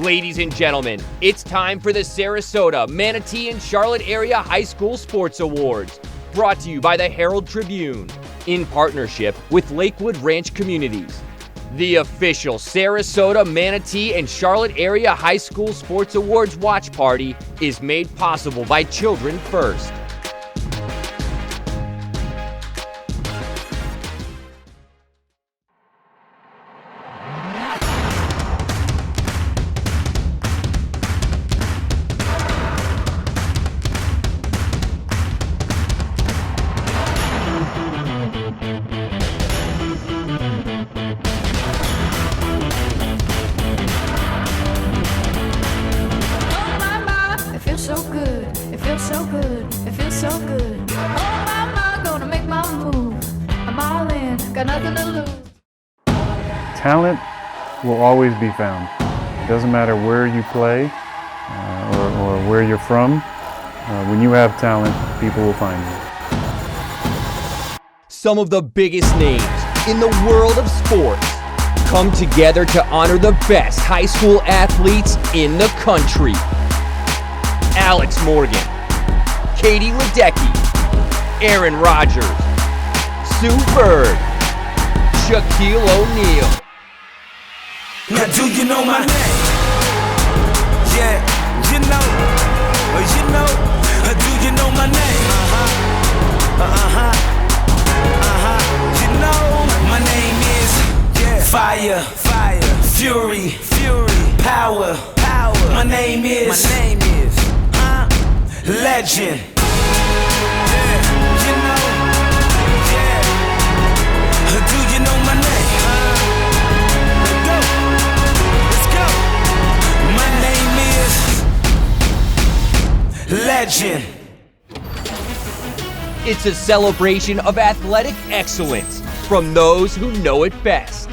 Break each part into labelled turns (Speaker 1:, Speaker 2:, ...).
Speaker 1: Ladies and gentlemen, it's time for the Sarasota, Manatee, and Charlotte Area High School Sports Awards, brought to you by the Herald Tribune, in partnership with Lakewood Ranch Communities. The official Sarasota, Manatee, and Charlotte Area High School Sports Awards watch party is made possible by Children First.
Speaker 2: Talent will always be found. It doesn't matter where you play or where you're from. When you have talent, people will find you.
Speaker 1: Some of the biggest names in the world of sports come together to honor the best high school athletes in the country. Alex Morgan, Katie Ledecky, Aaron Rodgers, Sue Bird, Shaquille O'Neal.
Speaker 3: Now do you know my name? Yeah, you know, do you know my name? You know, my name is Fire, Fury, Power. My name is Legend. You know, do you know my name? Legend.
Speaker 1: It's a celebration of athletic excellence from those who know it best.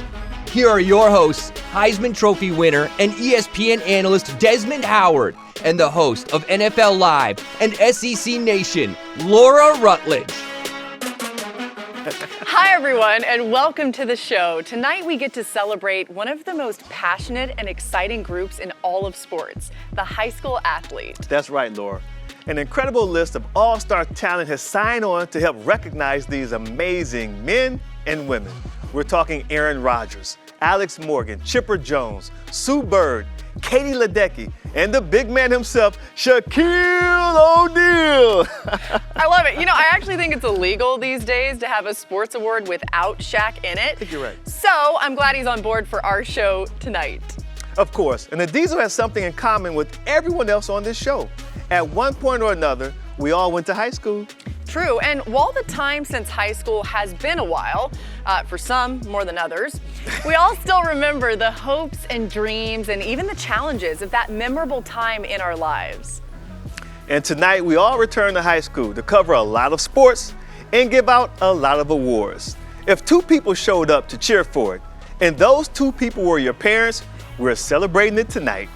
Speaker 1: Here are your hosts, Heisman Trophy winner and ESPN analyst Desmond Howard, and the host of NFL Live and SEC Nation, Laura Rutledge.
Speaker 4: Hi everyone, and welcome to the show. Tonight we get to celebrate one of the most passionate and exciting groups in all of sports, the high school athlete.
Speaker 5: That's right, Laura. An incredible list of all-star talent has signed on to help recognize these amazing men and women. We're talking Aaron Rodgers, Alex Morgan, Chipper Jones, Sue Bird, Katie Ledecky, and the big man himself, Shaquille O'Neal.
Speaker 4: I love it. You know, I actually think it's illegal these days to have a sports award without Shaq in it.
Speaker 5: I think you're right.
Speaker 4: So I'm glad he's on board for our show tonight.
Speaker 5: Of course, and the Diesel has something in common with everyone else on this show. At one point or another, we all went to high school.
Speaker 4: True, and while the time since high school has been a while, for some more than others, we all still remember the hopes and dreams and even the challenges of that memorable time in our lives.
Speaker 5: And tonight, we all return to high school to cover a lot of sports and give out a lot of awards. If two people showed up to cheer for it, and those two people were your parents, we're celebrating it tonight.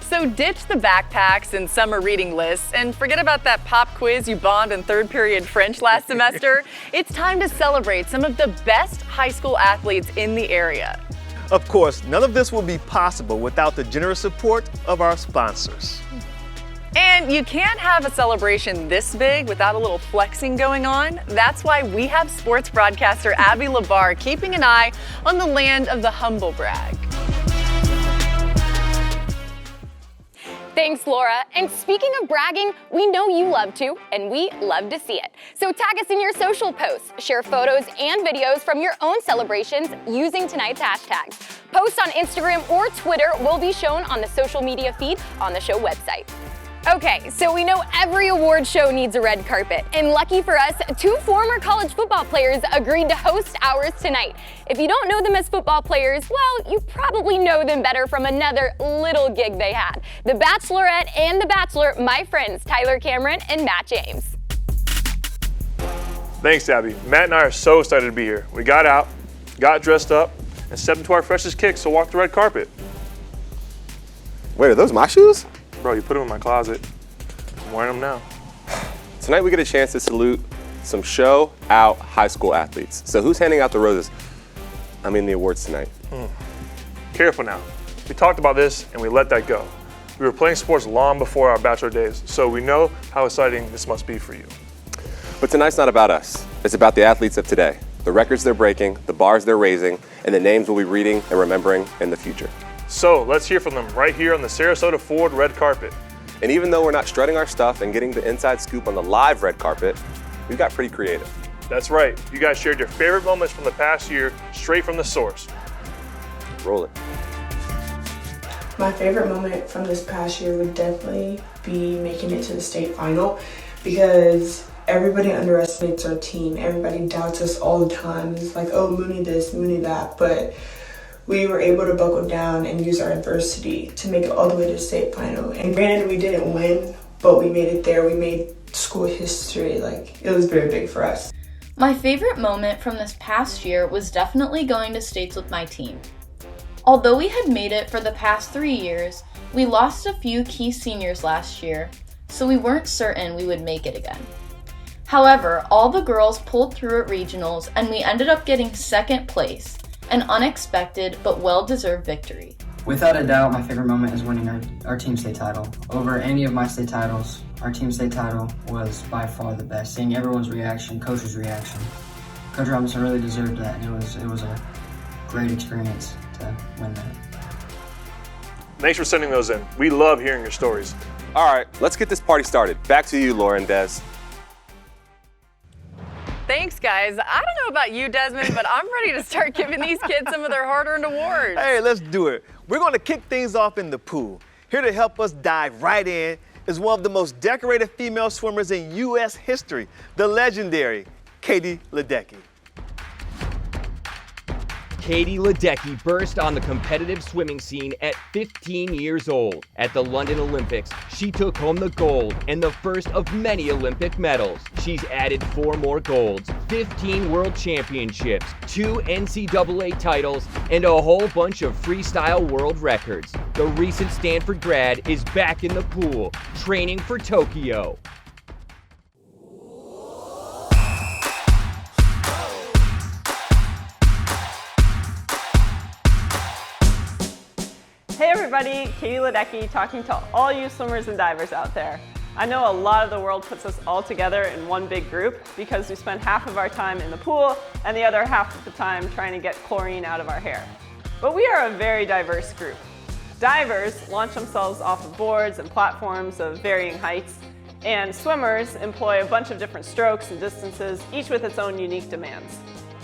Speaker 4: So ditch the backpacks and summer reading lists and forget about that pop quiz you bombed in third period French last semester. It's time to celebrate some of the best high school athletes in the area.
Speaker 5: Of course, none of this would be possible without the generous support of our sponsors.
Speaker 4: And you can't have a celebration this big without a little flexing going on. That's why we have sports broadcaster Abby LaBar keeping an eye on the land of the humble brag.
Speaker 6: Thanks, Laura. And speaking of bragging, we know you love to, and we love to see it. So tag us in your social posts, share photos and videos from your own celebrations using tonight's hashtags. Posts on Instagram or Twitter will be shown on the social media feed on the show website. Okay, so we know every award show needs a red carpet, and lucky for us, two former college football players agreed to host ours tonight. If you don't know them as football players, well, you probably know them better from another little gig they had. The Bachelorette and The Bachelor, my friends Tyler Cameron and Matt James.
Speaker 7: Thanks, Abby. Matt and I are so excited to be here. We got out, got dressed up, and stepped into our freshest kicks to walk the red carpet.
Speaker 8: Wait, are those my shoes?
Speaker 7: Bro, you put them in my closet. I'm wearing them now.
Speaker 8: Tonight we get a chance to salute some show-out high school athletes. So who's handing out the roses? I mean the awards tonight.
Speaker 7: Careful now. We talked about this and we let that go. We were playing sports long before our bachelor days, so we know how exciting this must be for you.
Speaker 8: But tonight's not about us. It's about the athletes of today, the records they're breaking, the bars they're raising, and the names we'll be reading and remembering in the future.
Speaker 7: So let's hear from them right here on the Sarasota Ford red carpet.
Speaker 8: And even though we're not strutting our stuff and getting the inside scoop on the live red carpet, we got pretty creative.
Speaker 7: That's right. You guys shared your favorite moments from the past year straight from the source.
Speaker 8: Roll it.
Speaker 9: My favorite moment from this past year would definitely be making it to the state final, because everybody underestimates our team. Everybody doubts us all the time. It's like, oh, Mooney this, Mooney that. But we were able to buckle down and use our adversity to make it all the way to the state final. And granted, we didn't win, but we made it there. We made school history. Like, it was very big for us.
Speaker 10: My favorite moment from this past year was definitely going to states with my team. Although we had made it for the past 3 years, we lost a few key seniors last year, so we weren't certain we would make it again. However, all the girls pulled through at regionals and we ended up getting second place, an unexpected but well-deserved victory.
Speaker 11: Without a doubt, my favorite moment is winning our team state title. Over any of my state titles, our team state title was by far the best. Seeing everyone's reaction, coach's reaction. Coach Robinson really deserved that, and it was a great experience to win that.
Speaker 7: Thanks for sending those in. We love hearing your stories.
Speaker 8: All right, let's get this party started. Back to you, Laurie and Des.
Speaker 4: Thanks, guys. I don't know about you, Desmond, but I'm ready to start giving these kids some of their hard-earned awards.
Speaker 5: Hey, let's do it. We're going to kick things off in the pool. Here to help us dive right in is one of the most decorated female swimmers in U.S. history, the legendary Katie Ledecky.
Speaker 1: Katie Ledecky burst on the competitive swimming scene at 15 years old. At the London Olympics, she took home the gold and the first of many Olympic medals. She's added 4 more golds, 15 world championships, 2 NCAA titles, and a whole bunch of freestyle world records. The recent Stanford grad is back in the pool, training for Tokyo.
Speaker 12: Hey everybody, Katie Ledecky talking to all you swimmers and divers out there. I know a lot of the world puts us all together in one big group because we spend half of our time in the pool and the other half of the time trying to get chlorine out of our hair. But we are a very diverse group. Divers launch themselves off of boards and platforms of varying heights, and swimmers employ a bunch of different strokes and distances, each with its own unique demands.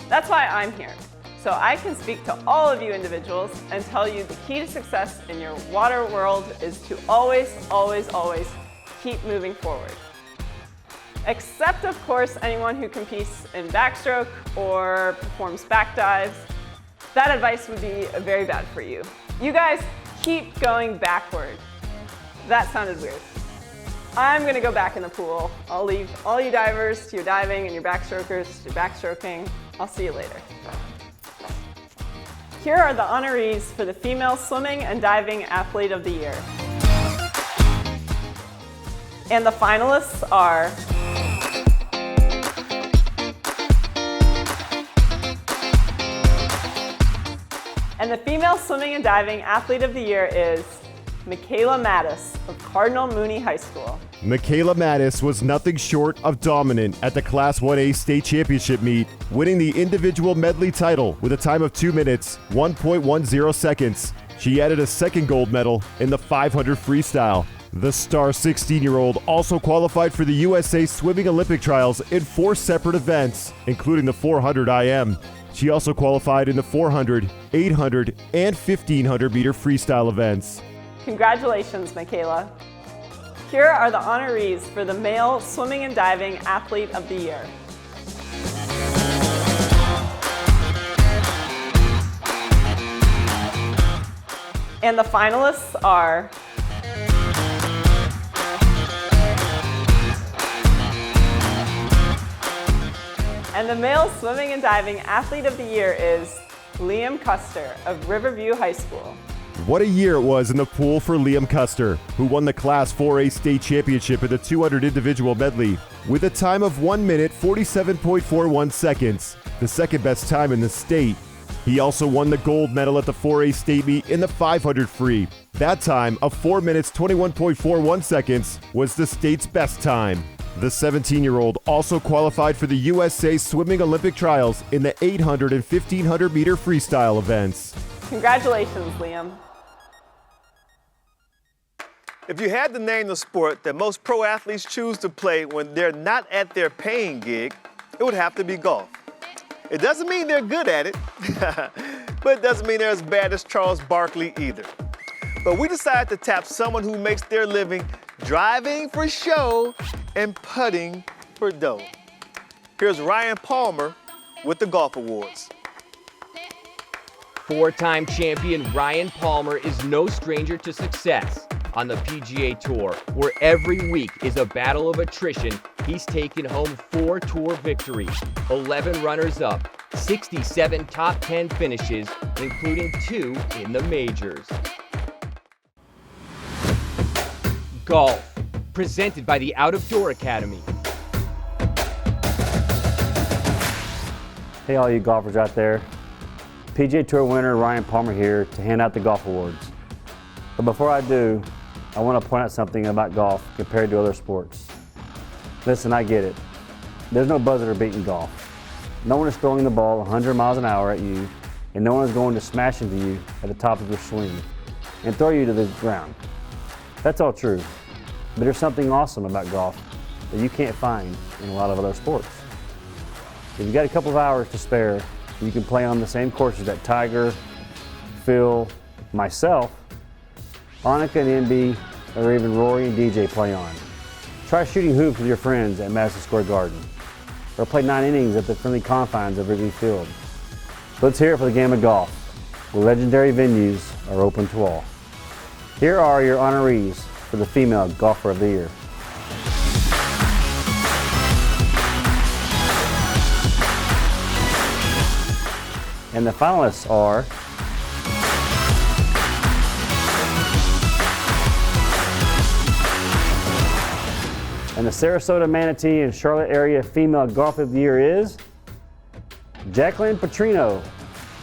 Speaker 12: That's why I'm here. So I can speak to all of you individuals and tell you the key to success in your water world is to always, always, always keep moving forward. Except, of course, anyone who competes in backstroke or performs back dives. That advice would be very bad for you. You guys keep going backward. That sounded weird. I'm gonna go back in the pool. I'll leave all you divers to your diving and your backstrokers to your backstroking. I'll see you later. Here are the honorees for the Female Swimming and Diving Athlete of the Year. And the finalists are and the Female Swimming and Diving Athlete of the Year is Michaela Mattis of Cardinal Mooney High School.
Speaker 13: Michaela Mattis was nothing short of dominant at the Class 1A State Championship meet, winning the individual medley title with a time of 2 minutes, 1.10 seconds. She added a second gold medal in the 500 freestyle. The star 16-year-old also qualified for the USA Swimming Olympic Trials in 4 separate events, including the 400 IM. She also qualified in the 400, 800, and 1500 meter freestyle events.
Speaker 12: Congratulations, Michaela. Here are the honorees for the Male Swimming and Diving Athlete of the Year. And the finalists are and the Male Swimming and Diving Athlete of the Year is Liam Custer of Riverview High School.
Speaker 13: What a year it was in the pool for Liam Custer, who won the Class 4A State Championship in the 200 individual medley with a time of 1 minute, 47.41 seconds, the second best time in the state. He also won the gold medal at the 4A state meet in the 500 free. That time of 4 minutes 21.41 seconds was the state's best time. The 17-year-old also qualified for the USA Swimming Olympic Trials in the 800 and 1500 meter freestyle events.
Speaker 12: Congratulations, Liam.
Speaker 5: If you had to name the sport that most pro athletes choose to play when they're not at their paying gig, it would have to be golf. It doesn't mean they're good at it, but it doesn't mean they're as bad as Charles Barkley either. But we decided to tap someone who makes their living driving for show and putting for dough. Here's Ryan Palmer with the Golf Awards.
Speaker 1: Four-time champion Ryan Palmer is no stranger to success. On the PGA Tour, where every week is a battle of attrition, he's taken home 4 tour victories, 11 runners-up, 67 top 10 finishes, including 2 in the majors. Golf, presented by the Out of Door Academy.
Speaker 14: Hey all you golfers out there. PGA Tour winner Ryan Palmer here to hand out the Golf Awards. But before I do, I want to point out something about golf compared to other sports. Listen, I get it. There's no buzzer beating golf. No one is throwing the ball 100 miles an hour at you, and no one is going to smash into you at the top of your swing and throw you to the ground. That's all true. But there's something awesome about golf that you can't find in a lot of other sports. If you've got a couple of hours to spare, you can play on the same courses that Tiger, Phil, myself, Annika and MB, or even Rory and DJ play on. Try shooting hoops with your friends at Madison Square Garden, or play 9 innings at the friendly confines of Wrigley Field. Let's hear it for the game of golf, where legendary venues are open to all. Here are your honorees for the Female Golfer of the Year. And the finalists are and the Sarasota, Manatee, and Charlotte area Female Golfer of the Year is Jacqueline Petrino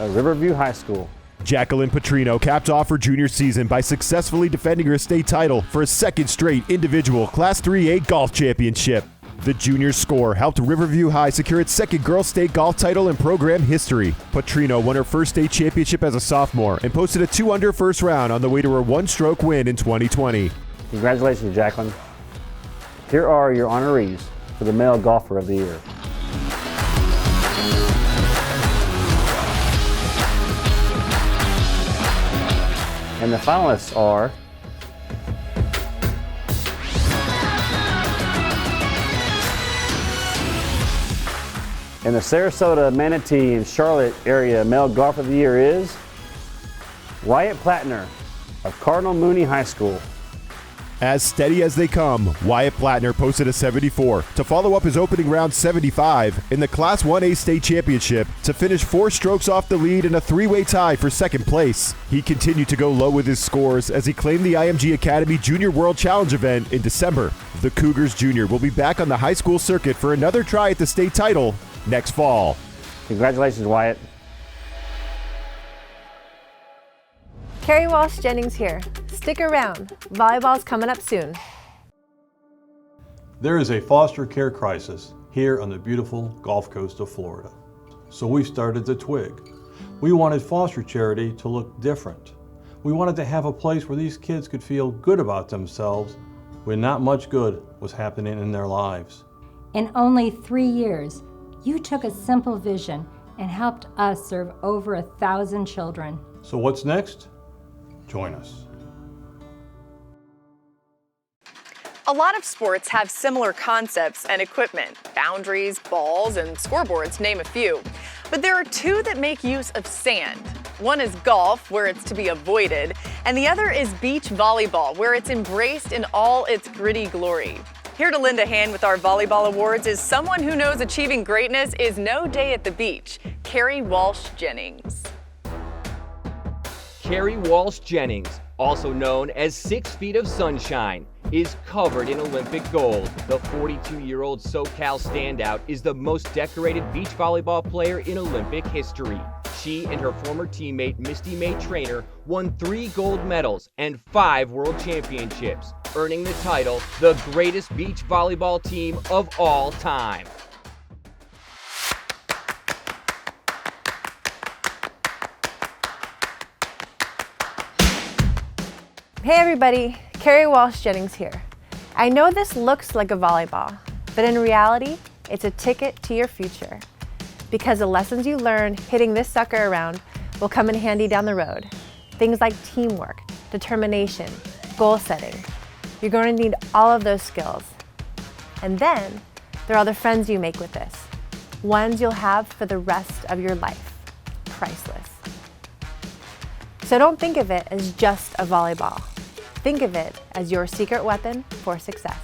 Speaker 14: of Riverview High School.
Speaker 13: Jacqueline Petrino capped off her junior season by successfully defending her state title for a second straight individual Class 3A golf championship. The junior score helped Riverview High secure its second girls state golf title in program history. Petrino won her first state championship as a sophomore and posted a 2-under first round on the way to her one-stroke win in 2020.
Speaker 14: Congratulations, Jacqueline. Here are your honorees for the Male Golfer of the Year. And the finalists are in the Sarasota, Manatee, and Charlotte area Male Golfer of the Year is Wyatt Plattner of Cardinal Mooney High School.
Speaker 13: As steady as they come, Wyatt Plattner posted a 74 to follow up his opening round 75 in the Class 1A state championship to finish 4 strokes off the lead in a 3-way tie for second place. He continued to go low with his scores as he claimed the IMG Academy Junior World Challenge event in December. The Cougars Junior will be back on the high school circuit for another try at the state title next fall.
Speaker 14: Congratulations, Wyatt.
Speaker 15: Carrie Walsh Jennings here. Stick around. Volleyball's coming up soon.
Speaker 16: There is a foster care crisis here on the beautiful Gulf Coast of Florida. So we started the Twig. We wanted foster charity to look different. We wanted to have a place where these kids could feel good about themselves when not much good was happening in their lives.
Speaker 17: In only 3 years, you took a simple vision and helped us serve over 1,000 children.
Speaker 16: So what's next? Join us.
Speaker 4: A lot of sports have similar concepts and equipment, boundaries, balls, and scoreboards, name a few. But there are 2 that make use of sand. One is golf, where it's to be avoided, and the other is beach volleyball, where it's embraced in all its gritty glory. Here to lend a hand with our volleyball awards is someone who knows achieving greatness is no day at the beach, Carrie Walsh Jennings.
Speaker 1: Carrie Walsh Jennings, also known as 6 Feet of Sunshine, is covered in Olympic gold. The 42-year-old SoCal standout is the most decorated beach volleyball player in Olympic history. she and her former teammate Misty May Trainer won 3 gold medals and 5 world championships, earning the title the greatest beach volleyball team of all time.
Speaker 15: Hey everybody, Carrie Walsh Jennings here. I know this looks like a volleyball, but in reality, it's a ticket to your future. Because the lessons you learn hitting this sucker around will come in handy down the road. Things like teamwork, determination, goal setting. You're going to need all of those skills. And then, there are the friends you make with this. Ones you'll have for the rest of your life. Priceless. So don't think of it as just a volleyball. Think of it as your secret weapon for success.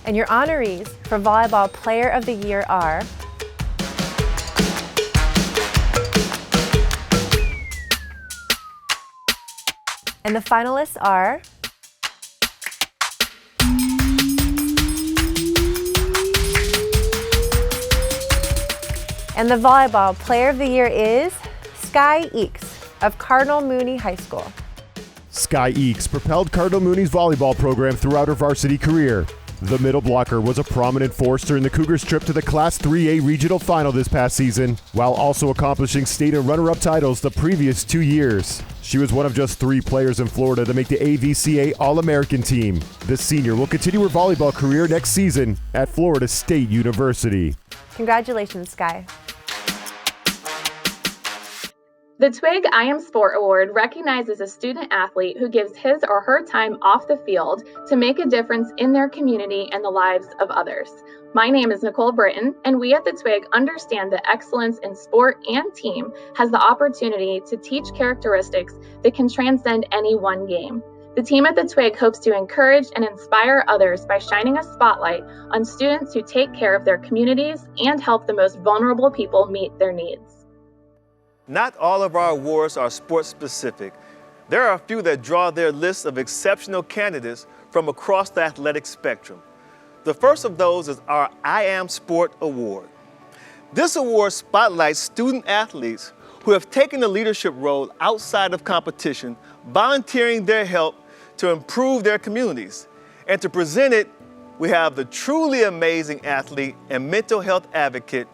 Speaker 15: And your honorees for Volleyball Player of the Year are and the finalists are and the Volleyball Player of the Year is Sky Eakes of Cardinal Mooney High School.
Speaker 13: Sky Eakes propelled Cardinal Mooney's volleyball program throughout her varsity career. The middle blocker was a prominent force during the Cougars' trip to the Class 3A Regional Final this past season, while also accomplishing state and runner-up titles the previous 2 years. She was one of just 3 players in Florida to make the AVCA All-American team. The senior will continue her volleyball career next season at Florida State University.
Speaker 15: Congratulations, Sky.
Speaker 18: The Twig I Am Sport Award recognizes a student athlete who gives his or her time off the field to make a difference in their community and the lives of others. My name is Nicole Britton, and we at the Twig understand that excellence in sport and team has the opportunity to teach characteristics that can transcend any one game. The team at the Twig hopes to encourage and inspire others by shining a spotlight on students who take care of their communities and help the most vulnerable people meet their needs.
Speaker 5: Not all of our awards are sports specific. There are a few that draw their list of exceptional candidates from across the athletic spectrum. The first of those is our I Am Sport Award. This award spotlights student athletes who have taken a leadership role outside of competition, volunteering their help to improve their communities. And to present it, we have the truly amazing athlete and mental health advocate,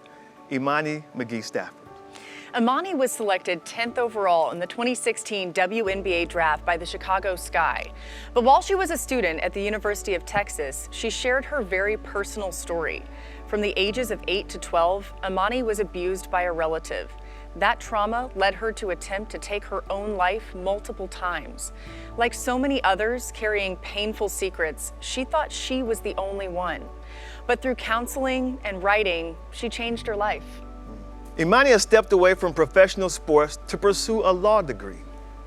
Speaker 5: Imani McGee-Stafford.
Speaker 4: Imani was selected 10th overall in the 2016 WNBA draft by the Chicago Sky. But while she was a student at the University of Texas, she shared her very personal story. From the ages of 8 to 12, Imani was abused by a relative. That trauma led her to attempt to take her own life multiple times. Like so many others carrying painful secrets, she thought she was the only one. But through counseling and writing, she changed her life.
Speaker 5: Imani has stepped away from professional sports to pursue a law degree,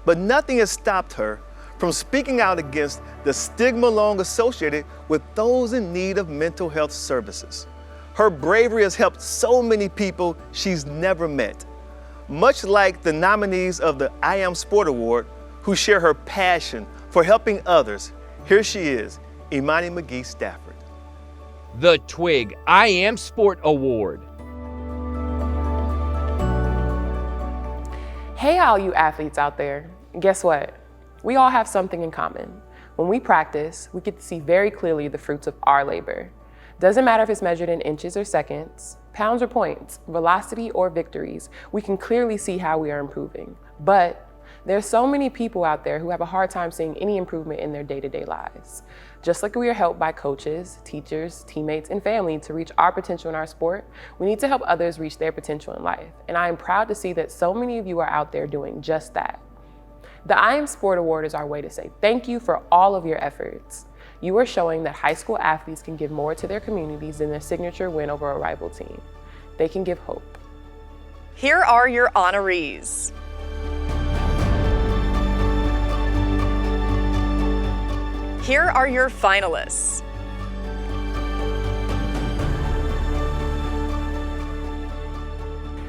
Speaker 5: but nothing has stopped her from speaking out against the stigma long associated with those in need of mental health services. Her bravery has helped so many people she's never met. Much like the nominees of the I Am Sport Award, who share her passion for helping others, here she is, Imani McGee-Stafford.
Speaker 1: The Twig I Am Sport Award.
Speaker 19: Hey, all you athletes out there. Guess what? We all have something in common. When we practice, we get to see very clearly the fruits of our labor. Doesn't matter if it's measured in inches or seconds, pounds or points, velocity or victories, we can clearly see how we are improving. But there's so many people out there who have a hard time seeing any improvement in their day-to-day lives. Just like we are helped by coaches, teachers, teammates, and family to reach our potential in our sport, we need to help others reach their potential in life. And I am proud to see that so many of you are out there doing just that. The I Am Sport Award is our way to say thank you for all of your efforts. You are showing that high school athletes can give more to their communities than their signature win over a rival team. They can give hope.
Speaker 4: Here are your honorees. Here are your finalists.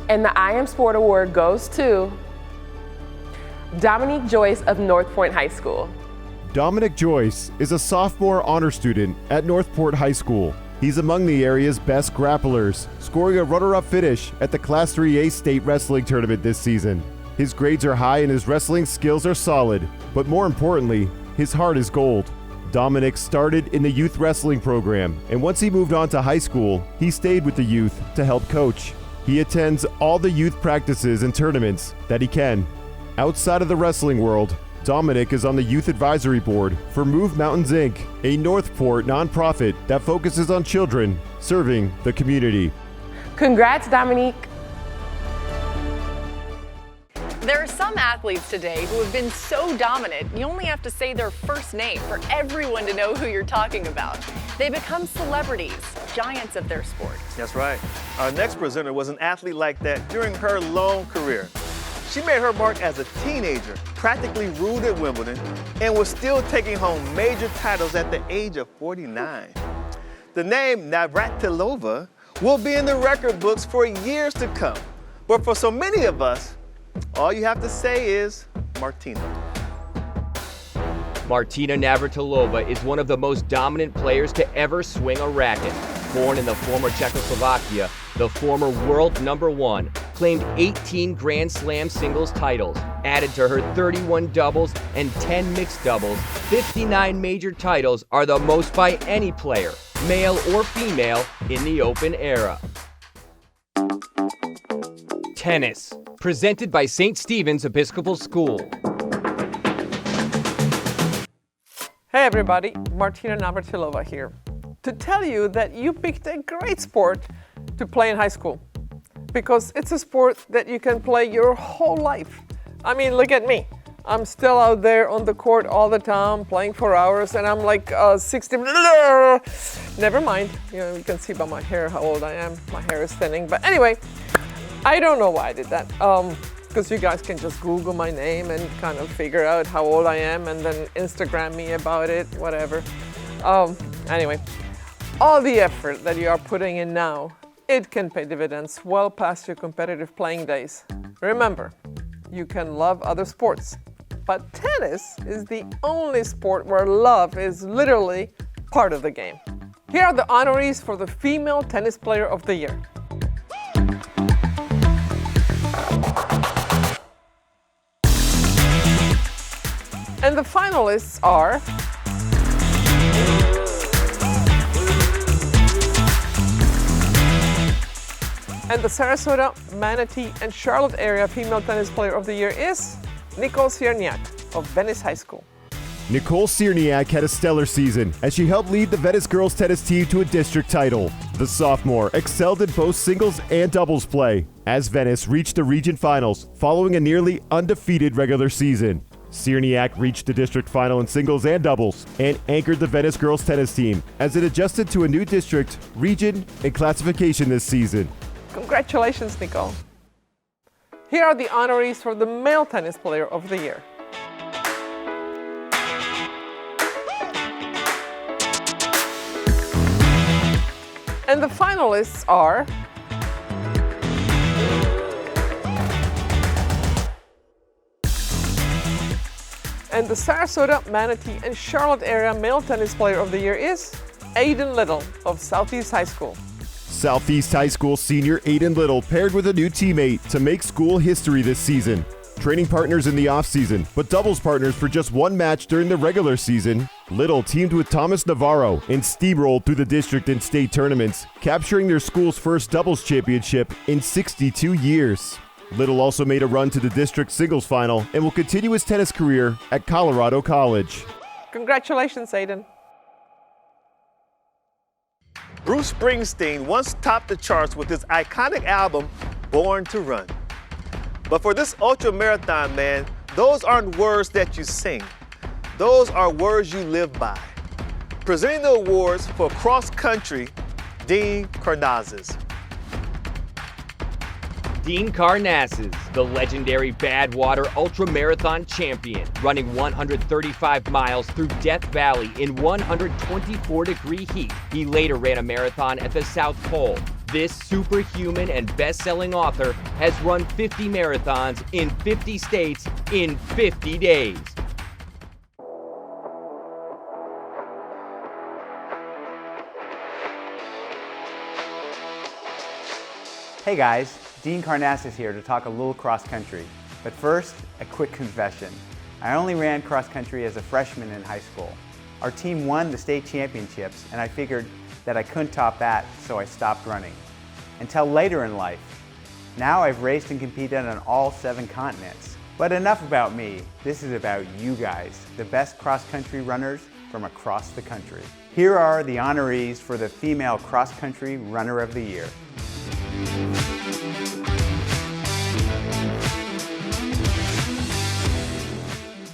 Speaker 19: And the I Am Sport Award goes to Dominique Joyce of North Point High School.
Speaker 13: Dominic Joyce is a sophomore honor student at North Point High School. He's among the area's best grapplers, scoring a runner-up finish at the Class 3A state wrestling tournament this season. His grades are high and his wrestling skills are solid, but more importantly, his heart is gold. Dominic started in the youth wrestling program, and once he moved on to high school, he stayed with the youth to help coach. He attends all the youth practices and tournaments that he can. Outside of the wrestling world, Dominic is on the Youth Advisory Board for Move Mountains, Inc., a Northport nonprofit that focuses on children serving the community.
Speaker 19: Congrats, Dominique.
Speaker 4: There are some athletes today who have been so dominant, you only have to say their first name for everyone to know who you're talking about. They become celebrities, giants of their sport.
Speaker 5: That's right. Our next presenter was an athlete like that during her long career. She made her mark as a teenager, practically ruled at Wimbledon, and was still taking home major titles at the age of 49. The name Navratilova will be in the record books for years to come. But for so many of us, all you have to say is Martina.
Speaker 1: Martina Navratilova is one of the most dominant players to ever swing a racket. Born in the former Czechoslovakia, the former world #1 claimed 18 Grand Slam singles titles. Added to her 31 doubles and 10 mixed doubles, 59 major titles are the most by any player, male or female, in the Open era. Tennis, presented by St. Stephen's Episcopal School.
Speaker 20: Hey everybody, Martina Navratilova here, to tell you that you picked a great sport to play in high school, because it's a sport that you can play your whole life. I mean, look at me. I'm still out there on the court all the time, playing for hours, and I'm like 60. Never mind, you can see by my hair how old I am. My hair is thinning, but anyway, I don't know why I did that. Because you guys can just Google my name and kind of figure out how old I am and then Instagram me about it, whatever. Anyway, all the effort that you are putting in now, it can pay dividends well past your competitive playing days. Remember, you can love other sports, but tennis is the only sport where love is literally part of the game. Here are the honorees for the Female Tennis Player of the Year. And the finalists are and the Sarasota, Manatee, and Charlotte area Female Tennis Player of the Year is Nicole Cierniak of Venice High School.
Speaker 13: Nicole Cierniak had a stellar season as she helped lead the Venice girls tennis team to a district title. The sophomore excelled in both singles and doubles play as Venice reached the region finals following a nearly undefeated regular season. Cierniak reached the district final in singles and doubles and anchored the Venice girls tennis team as it adjusted to a new district, region, and classification this season.
Speaker 20: Congratulations, Nicole. Here are the honorees for the Male Tennis Player of the Year. And the finalists are and the Sarasota, Manatee, and Charlotte area Male Tennis Player of the Year is Aiden Little of Southeast High School.
Speaker 13: Southeast High School senior Aiden Little paired with a new teammate to make school history this season. Training partners in the offseason, but doubles partners for just one match during the regular season, Little teamed with Thomas Navarro and steamrolled through the district and state tournaments, capturing their school's first doubles championship in 62 years. Little also made a run to the district singles final and will continue his tennis career at Colorado College.
Speaker 20: Congratulations, Aiden.
Speaker 5: Bruce Springsteen once topped the charts with his iconic album, Born to Run. But for this ultra-marathon man, those aren't words that you sing. Those are words you live by. Presenting the awards for cross-country, Dean Karnazes.
Speaker 1: Dean Karnazes, the legendary Badwater ultramarathon champion, running 135 miles through Death Valley in 124-degree heat. He later ran a marathon at the South Pole. This superhuman and best-selling author has run 50 marathons in 50 states in 50 days.
Speaker 21: Hey guys, Dean Karnassus here to talk a little cross country. But first, a quick confession. I only ran cross country as a freshman in high school. Our team won the state championships, and I figured that I couldn't top that, so I stopped running. Until later in life. Now I've raced and competed on all 7 continents. But enough about me. This is about you guys, the best cross-country runners from across the country. Here are the honorees for the Female Cross Country Runner of the Year.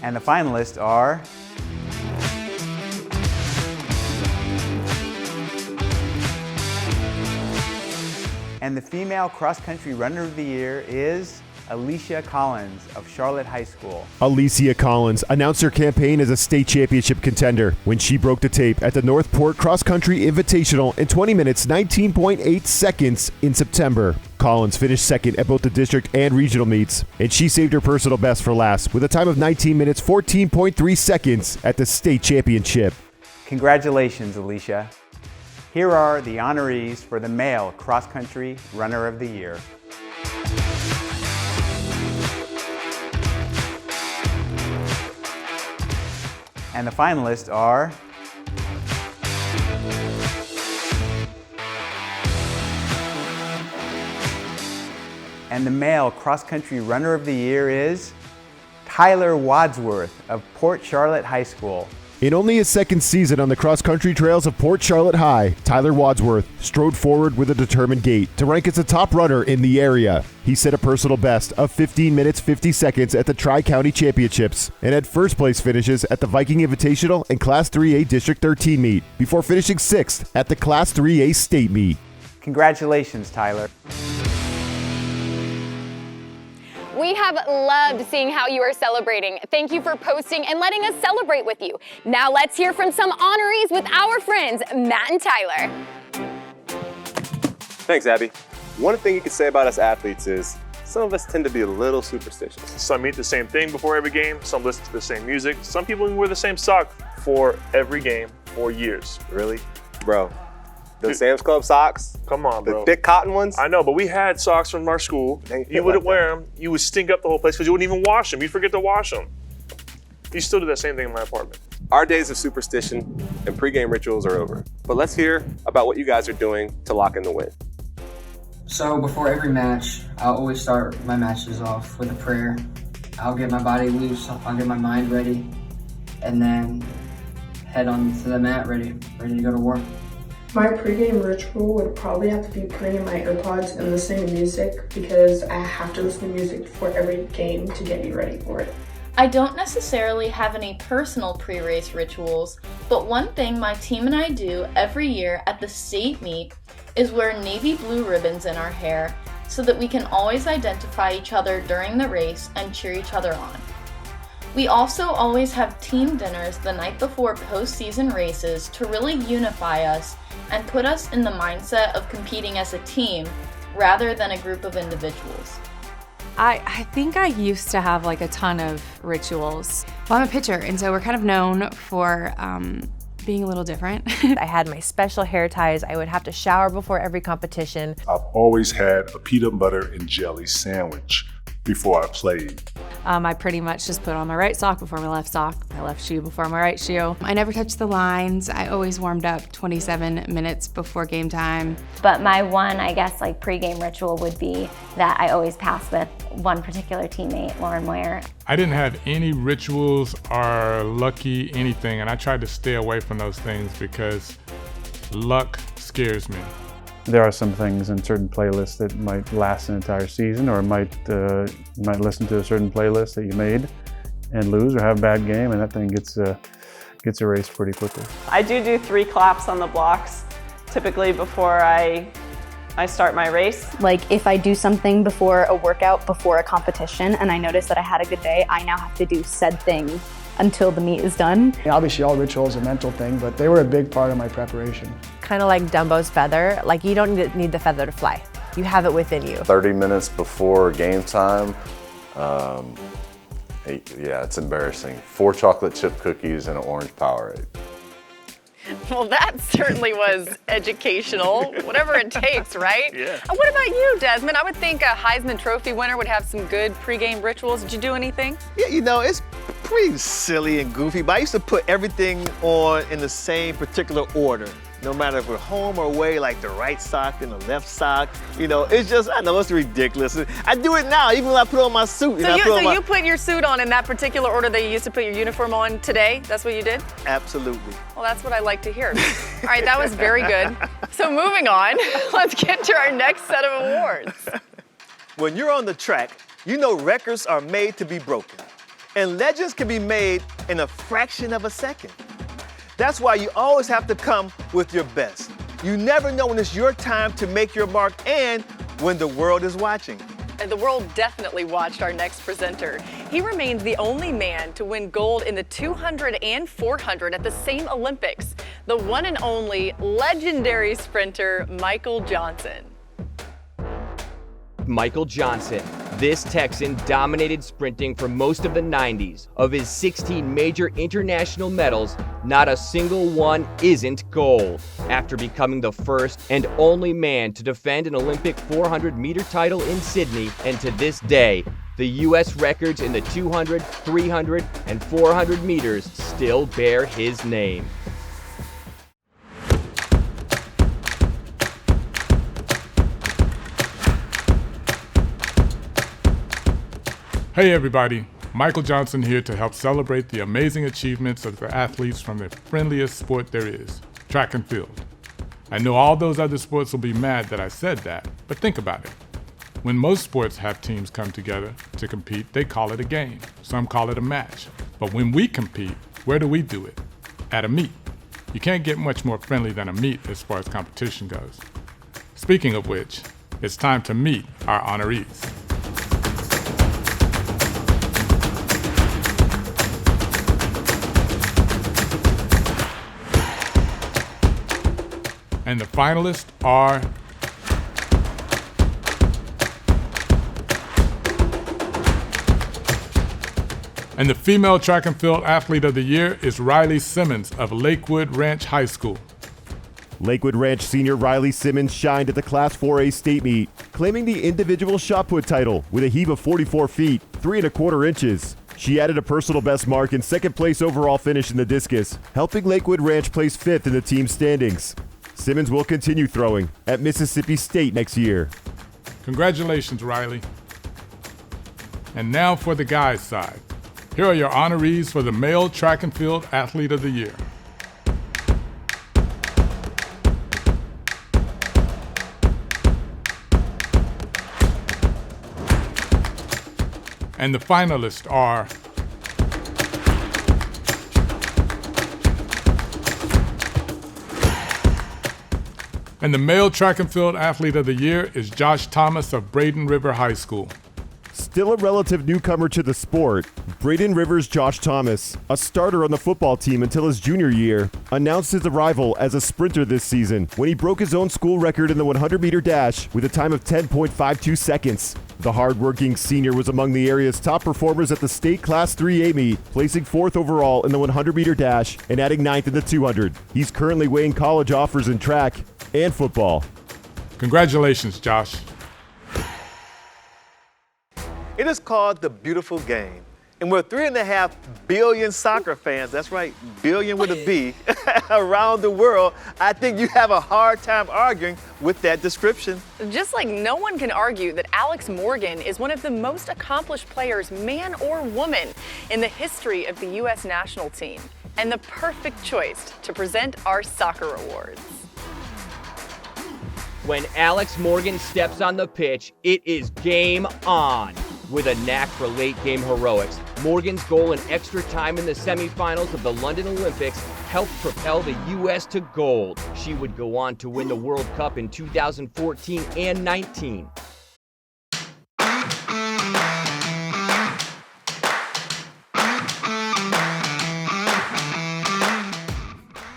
Speaker 21: And the finalists are and the Female Cross Country Runner of the Year is Alicia Collins of Charlotte High School.
Speaker 13: Alicia Collins announced her campaign as a state championship contender when she broke the tape at the Northport Cross Country Invitational in 20 minutes 19.8 seconds in September. Collins finished second at both the district and regional meets, and she saved her personal best for last with a time of 19 minutes 14.3 seconds at the state championship.
Speaker 21: Congratulations, Alicia. Here are the honorees for the Male Cross Country Runner of the Year. And the finalists are and the Male Cross Country Runner of the Year is Tyler Wadsworth of Port Charlotte High School.
Speaker 13: In only his second season on the cross-country trails of Port Charlotte High, Tyler Wadsworth strode forward with a determined gait to rank as a top runner in the area. He set a personal best of 15 minutes 50 seconds at the Tri-County Championships and had first place finishes at the Viking Invitational and Class 3A District 13 meet before finishing 6th at the Class 3A State meet.
Speaker 21: Congratulations, Tyler.
Speaker 6: We have loved seeing how you are celebrating. Thank you for posting and letting us celebrate with you. Now let's hear from some honorees with our friends, Matt and Tyler.
Speaker 8: Thanks, Abby. One thing you could say about us athletes is some of us tend to be a little superstitious.
Speaker 7: Some eat the same thing before every game, some listen to the same music, some people even wear the same sock for every game for years.
Speaker 8: Really? Bro, those Sam's Club socks?
Speaker 7: Come on, bro.
Speaker 8: The thick cotton ones?
Speaker 7: I know, but we had socks from our school. You wouldn't wear them. You would stink up the whole place because you wouldn't even wash them. You'd forget to wash them. You still do that same thing in my apartment.
Speaker 8: Our days of superstition and pregame rituals are over. But let's hear about what you guys are doing to lock in the win.
Speaker 11: So before every match, I'll always start my matches off with a prayer. I'll get my body loose, I'll get my mind ready, and then head on to the mat ready to go to war.
Speaker 9: My pregame ritual would probably have to be putting in my AirPods and listening to music because I have to listen to music before every game to get me ready for it.
Speaker 10: I don't necessarily have any personal pre-race rituals, but one thing my team and I do every year at the state meet is wear navy blue ribbons in our hair so that we can always identify each other during the race and cheer each other on. We also always have team dinners the night before postseason races to really unify us and put us in the mindset of competing as a team rather than a group of individuals.
Speaker 22: I think I used to have like a ton of rituals. Well, I'm a pitcher, and so we're kind of known for being a little different.
Speaker 15: I had my special hair ties. I would have to shower before every competition.
Speaker 23: I've always had a peanut butter and jelly sandwich before I played.
Speaker 22: I pretty much just put on my right sock before my left sock, my left shoe before my right shoe. I never touched the lines. I always warmed up 27 minutes before game time.
Speaker 24: But my one, I guess, like pregame ritual would be that I always pass with one particular teammate, Lauren Meyer.
Speaker 25: I didn't have any rituals or lucky anything, and I tried to stay away from those things because luck scares me.
Speaker 2: There are some things in certain playlists that might last an entire season, or you might listen to a certain playlist that you made and lose or have a bad game, and that thing gets erased pretty quickly.
Speaker 12: I do 3 claps on the blocks, typically before I start my race.
Speaker 26: Like if I do something before a workout, before a competition, and I notice that I had a good day, I now have to do said thing until the meet is done.
Speaker 27: Obviously all rituals are a mental thing, but they were a big part of my preparation.
Speaker 15: Kind of like Dumbo's feather, like you don't need the feather to fly. You have it within you.
Speaker 28: 30 minutes before game time, yeah, it's embarrassing. 4 chocolate chip cookies and an orange Powerade.
Speaker 3: Well, that certainly was educational, whatever it takes, right?
Speaker 5: Yeah.
Speaker 3: What about you, Desmond? I would think a Heisman Trophy winner would have some good pregame rituals. Did you do anything?
Speaker 5: Yeah, you know, it's pretty silly and goofy, but I used to put everything on in the same particular order. No matter if we're home or away, like the right sock and the left sock. You know, it's just, I know it's ridiculous. I do it now, even when I put on my suit.
Speaker 3: So you put your suit on in that particular order that you used to put your uniform on today? That's what you did?
Speaker 5: Absolutely.
Speaker 3: Well, that's what I like to hear. All right, that was very good. So moving on, let's get to our next set of awards.
Speaker 5: When you're on the track, you know records are made to be broken. And legends can be made in a fraction of a second. That's why you always have to come with your best. You never know when it's your time to make your mark and when the world is watching.
Speaker 3: And the world definitely watched our next presenter. He remains the only man to win gold in the 200 and 400 at the same Olympics. The one and only legendary sprinter, Michael Johnson.
Speaker 1: Michael Johnson. This Texan dominated sprinting for most of the 90s. Of his 16 major international medals, not a single one isn't gold. After becoming the first and only man to defend an Olympic 400-meter title in Sydney, and to this day, the U.S. records in the 200, 300, and 400 meters still bear his name.
Speaker 25: Hey everybody, Michael Johnson here to help celebrate the amazing achievements of the athletes from the friendliest sport there is, track and field. I know all those other sports will be mad that I said that, but think about it. When most sports have teams come together to compete, they call it a game. Some call it a match. But when we compete, where do we do it? At a meet. You can't get much more friendly than a meet as far as competition goes. Speaking of which, it's time to meet our honorees. And the finalists are and the female track and field athlete of the year is Riley Simmons of Lakewood Ranch High School.
Speaker 13: Lakewood Ranch senior Riley Simmons shined at the Class 4A state meet, claiming the individual shot put title with a heave of 44 feet, 3 1/4 inches. She added a personal best mark and second place overall finish in the discus, helping Lakewood Ranch place 5th in the team standings. Simmons will continue throwing at Mississippi State next year.
Speaker 25: Congratulations, Riley. And now for the guys' side. Here are your honorees for the male track and field athlete of the year. And the finalists are and the male track and field athlete of the year is Josh Thomas of Braden River High School.
Speaker 13: Still a relative newcomer to the sport, Braden River's Josh Thomas, a starter on the football team until his junior year, announced his arrival as a sprinter this season when he broke his own school record in the 100-meter dash with a time of 10.52 seconds. The hard-working senior was among the area's top performers at the state Class 3A meet, placing 4th overall in the 100-meter dash and adding 9th in the 200. He's currently weighing college offers in track and football.
Speaker 25: Congratulations, Josh.
Speaker 5: It is called the beautiful game. And we're 3.5 billion soccer fans, that's right, billion with a B, around the world. I think you have a hard time arguing with that description.
Speaker 3: Just like no one can argue that Alex Morgan is one of the most accomplished players, man or woman, in the history of the U.S. national team, and the perfect choice to present our soccer awards.
Speaker 1: When Alex Morgan steps on the pitch, it is game on. With a knack for late-game heroics, Morgan's goal in extra time in the semifinals of the London Olympics helped propel the U.S. to gold. She would go on to win the World Cup in 2014 and 19.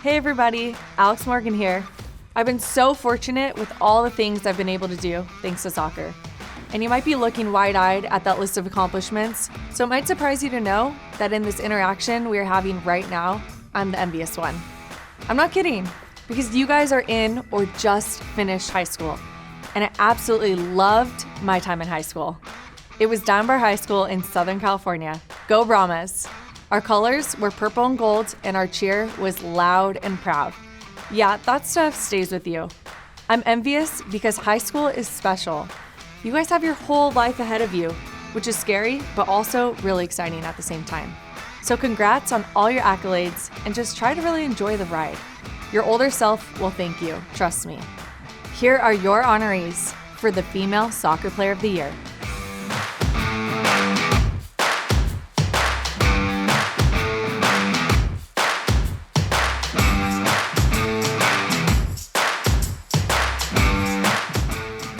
Speaker 22: Hey everybody, Alex Morgan here. I've been so fortunate with all the things I've been able to do thanks to soccer. And you might be looking wide-eyed at that list of accomplishments, so it might surprise you to know that in this interaction we are having right now, I'm the envious one. I'm not kidding, because you guys are in or just finished high school, and I absolutely loved my time in high school. It was Dunbar High School in Southern California. Go Brahmas! Our colors were purple and gold, and our cheer was loud and proud. Yeah, that stuff stays with you. I'm envious because high school is special. You guys have your whole life ahead of you, which is scary, but also really exciting at the same time. So congrats on all your accolades, and just try to really enjoy the ride. Your older self will thank you, trust me. Here are your honorees for the Female Soccer Player of the Year.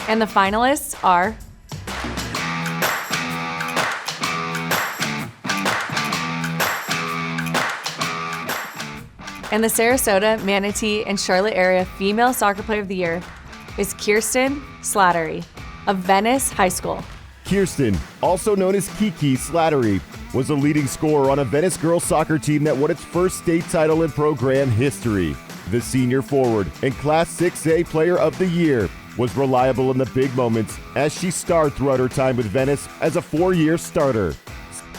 Speaker 22: And the finalists are and the Sarasota, Manatee, and Charlotte area Female Soccer Player of the Year is Kirsten Slattery of Venice High School.
Speaker 13: Kirsten, also known as Kiki Slattery, was a leading scorer on a Venice girls soccer team that won its first state title in program history. The senior forward and Class 6A Player of the Year was reliable in the big moments as she starred throughout her time with Venice as a 4-year starter.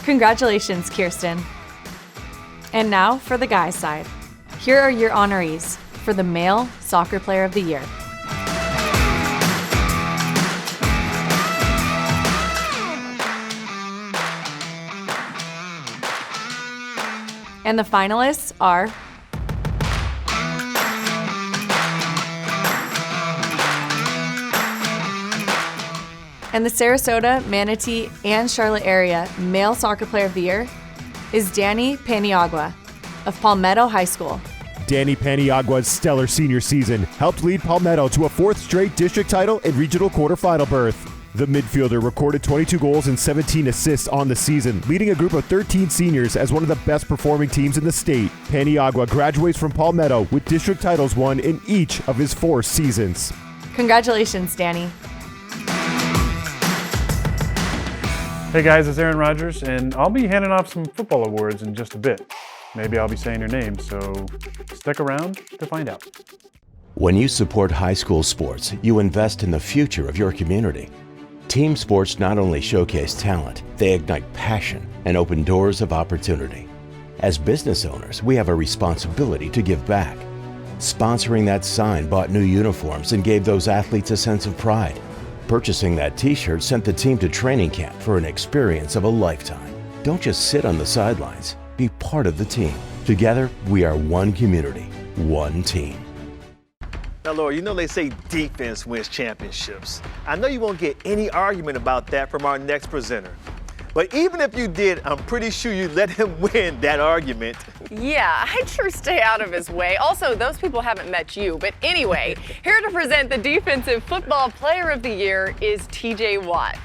Speaker 22: Congratulations, Kirsten. And now for the guys' side. Here are your honorees for the Male Soccer Player of the Year. And the finalists are and the Sarasota, Manatee, and Charlotte area Male Soccer Player of the Year is Danny Paniagua of Palmetto High School.
Speaker 13: Danny Paniagua's stellar senior season helped lead Palmetto to a 4th straight district title and regional quarterfinal berth. The midfielder recorded 22 goals and 17 assists on the season, leading a group of 13 seniors as one of the best performing teams in the state. Paniagua graduates from Palmetto with district titles won in each of his 4 seasons.
Speaker 22: Congratulations, Danny.
Speaker 2: Hey guys, it's Aaron Rodgers, and I'll be handing off some football awards in just a bit. Maybe I'll be saying your name, so stick around to find out.
Speaker 4: When you support high school sports, you invest in the future of your community. Team sports not only showcase talent, they ignite passion and open doors of opportunity. As business owners, we have a responsibility to give back. Sponsoring that sign bought new uniforms and gave those athletes a sense of pride. Purchasing that t-shirt sent the team to training camp for an experience of a lifetime. Don't just sit on the sidelines. Be part of the team. Together, we are one community, one team.
Speaker 5: Now, Laurie, you know they say defense wins championships. I know you won't get any argument about that from our next presenter. But even if you did, I'm pretty sure you'd let him win that argument.
Speaker 3: Yeah, I'd sure stay out of his way. Also, those people haven't met you. But anyway, here to present the Defensive Football Player of the Year is TJ Watt.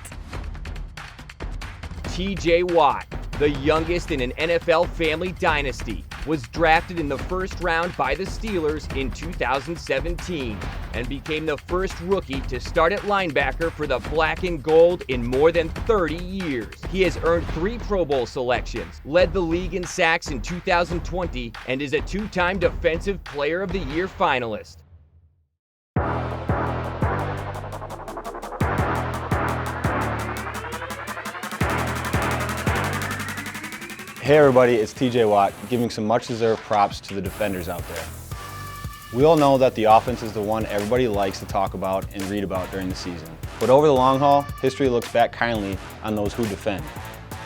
Speaker 1: TJ Watt, the youngest in an NFL family dynasty, was drafted in the first round by the Steelers in 2017 and became the first rookie to start at linebacker for the Black and Gold in more than 30 years. He has earned 3 Pro Bowl selections, led the league in sacks in 2020, and is a 2-time Defensive Player of the Year finalist.
Speaker 14: Hey everybody, it's TJ Watt, giving some much-deserved props to the defenders out there. We all know that the offense is the one everybody likes to talk about and read about during the season. But over the long haul, history looks back kindly on those who defend.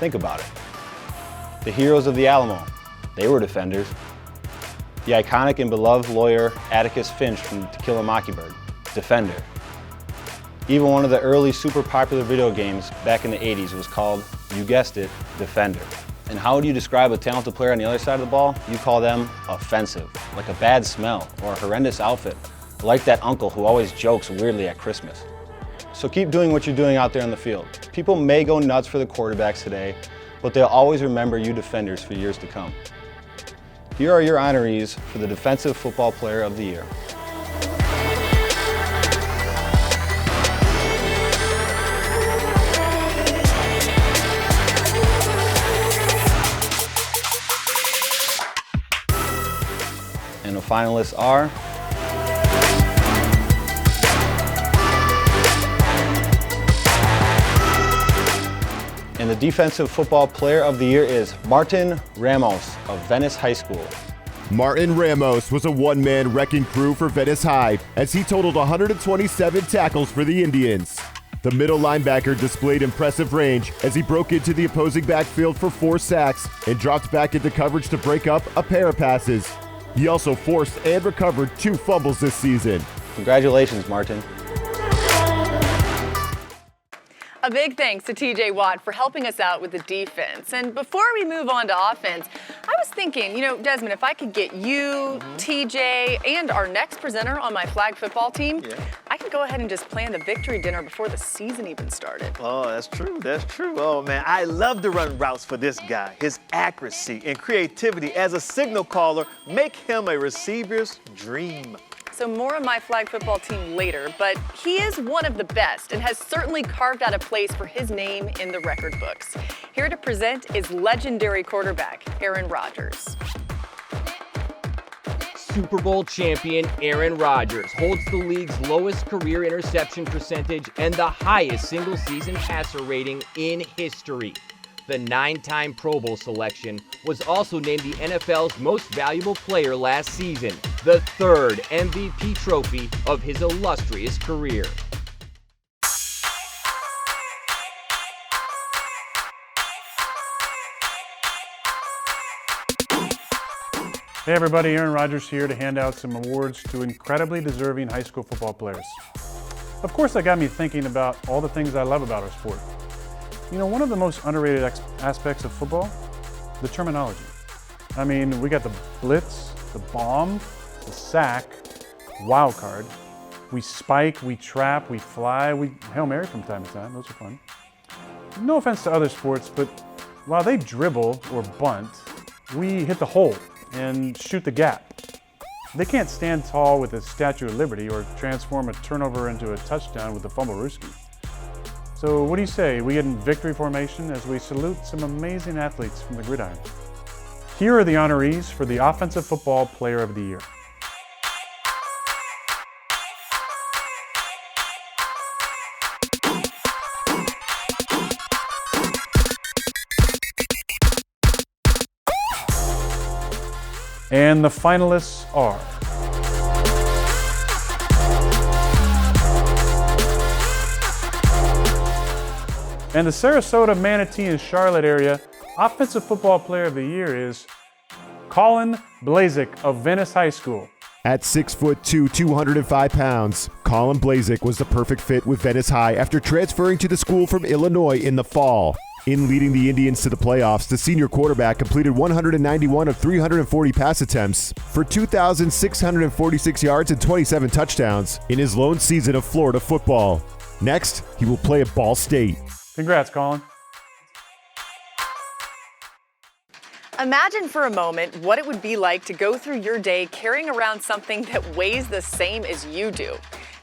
Speaker 14: Think about it. The heroes of the Alamo, they were defenders. The iconic and beloved lawyer Atticus Finch from To Kill a Mockingbird, defender. Even one of the early super popular video games back in the 80s was called, you guessed it, Defender. And how would you describe a talented player on the other side of the ball? You call them offensive, like a bad smell or a horrendous outfit, like that uncle who always jokes weirdly at Christmas. So keep doing what you're doing out there on the field. People may go nuts for the quarterbacks today, but they'll always remember you defenders for years to come. Here are your honorees for the Defensive Football Player of the Year. finalists are and the Defensive Football Player of the Year is Martin Ramos of Venice High School.
Speaker 13: Martin Ramos was a one-man wrecking crew for Venice High as he totaled 127 tackles for the Indians. The middle linebacker displayed impressive range as he broke into the opposing backfield for 4 sacks and dropped back into coverage to break up a pair of passes. He also forced and recovered 2 fumbles this season.
Speaker 14: Congratulations, Martin.
Speaker 3: A big thanks to TJ Watt for helping us out with the defense. And before we move on to offense, I was thinking, Desmond, if I could get you, TJ, and our next presenter on my flag football team, I could go ahead and just plan the victory dinner before the season even started.
Speaker 5: Oh, that's true. That's true. Oh, man, I love to run routes for this guy. His accuracy and creativity as a signal caller make him a receiver's dream.
Speaker 3: So more on my flag football team later, but he is one of the best and has certainly carved out a place for his name in the record books. Here to present is legendary quarterback Aaron Rodgers.
Speaker 1: Super Bowl champion Aaron Rodgers holds the league's lowest career interception percentage and the highest single-season passer rating in history. The 9-time Pro Bowl selection was also named the NFL's most valuable player last season, the 3rd MVP trophy of his illustrious career.
Speaker 2: Hey everybody, Aaron Rodgers here to hand out some awards to incredibly deserving high school football players. Of course, that got me thinking about all the things I love about our sport. One of the most underrated aspects of football, the terminology. I mean, we got the blitz, the bomb, the sack, wild card. We spike, we trap, we fly, we Hail Mary from time to time. Those are fun. No offense to other sports, but while they dribble or bunt, we hit the hole and shoot the gap. They can't stand tall with a Statue of Liberty or transform a turnover into a touchdown with a fumble-rooski. So what do you say? We get in victory formation as we salute some amazing athletes from the gridiron. Here are the honorees for the Offensive Football Player of the Year. And the finalists are and the Sarasota, Manatee, and Charlotte area Offensive Football Player of the Year is Colin Blazek of Venice High School.
Speaker 13: At 6'2", 205 pounds, Colin Blazek was the perfect fit with Venice High after transferring to the school from Illinois in the fall. In leading the Indians to the playoffs, the senior quarterback completed 191 of 340 pass attempts for 2,646 yards and 27 touchdowns in his lone season of Florida football. Next, he will play at Ball State.
Speaker 2: Congrats, Colin.
Speaker 3: Imagine for a moment what it would be like to go through your day carrying around something that weighs the same as you do.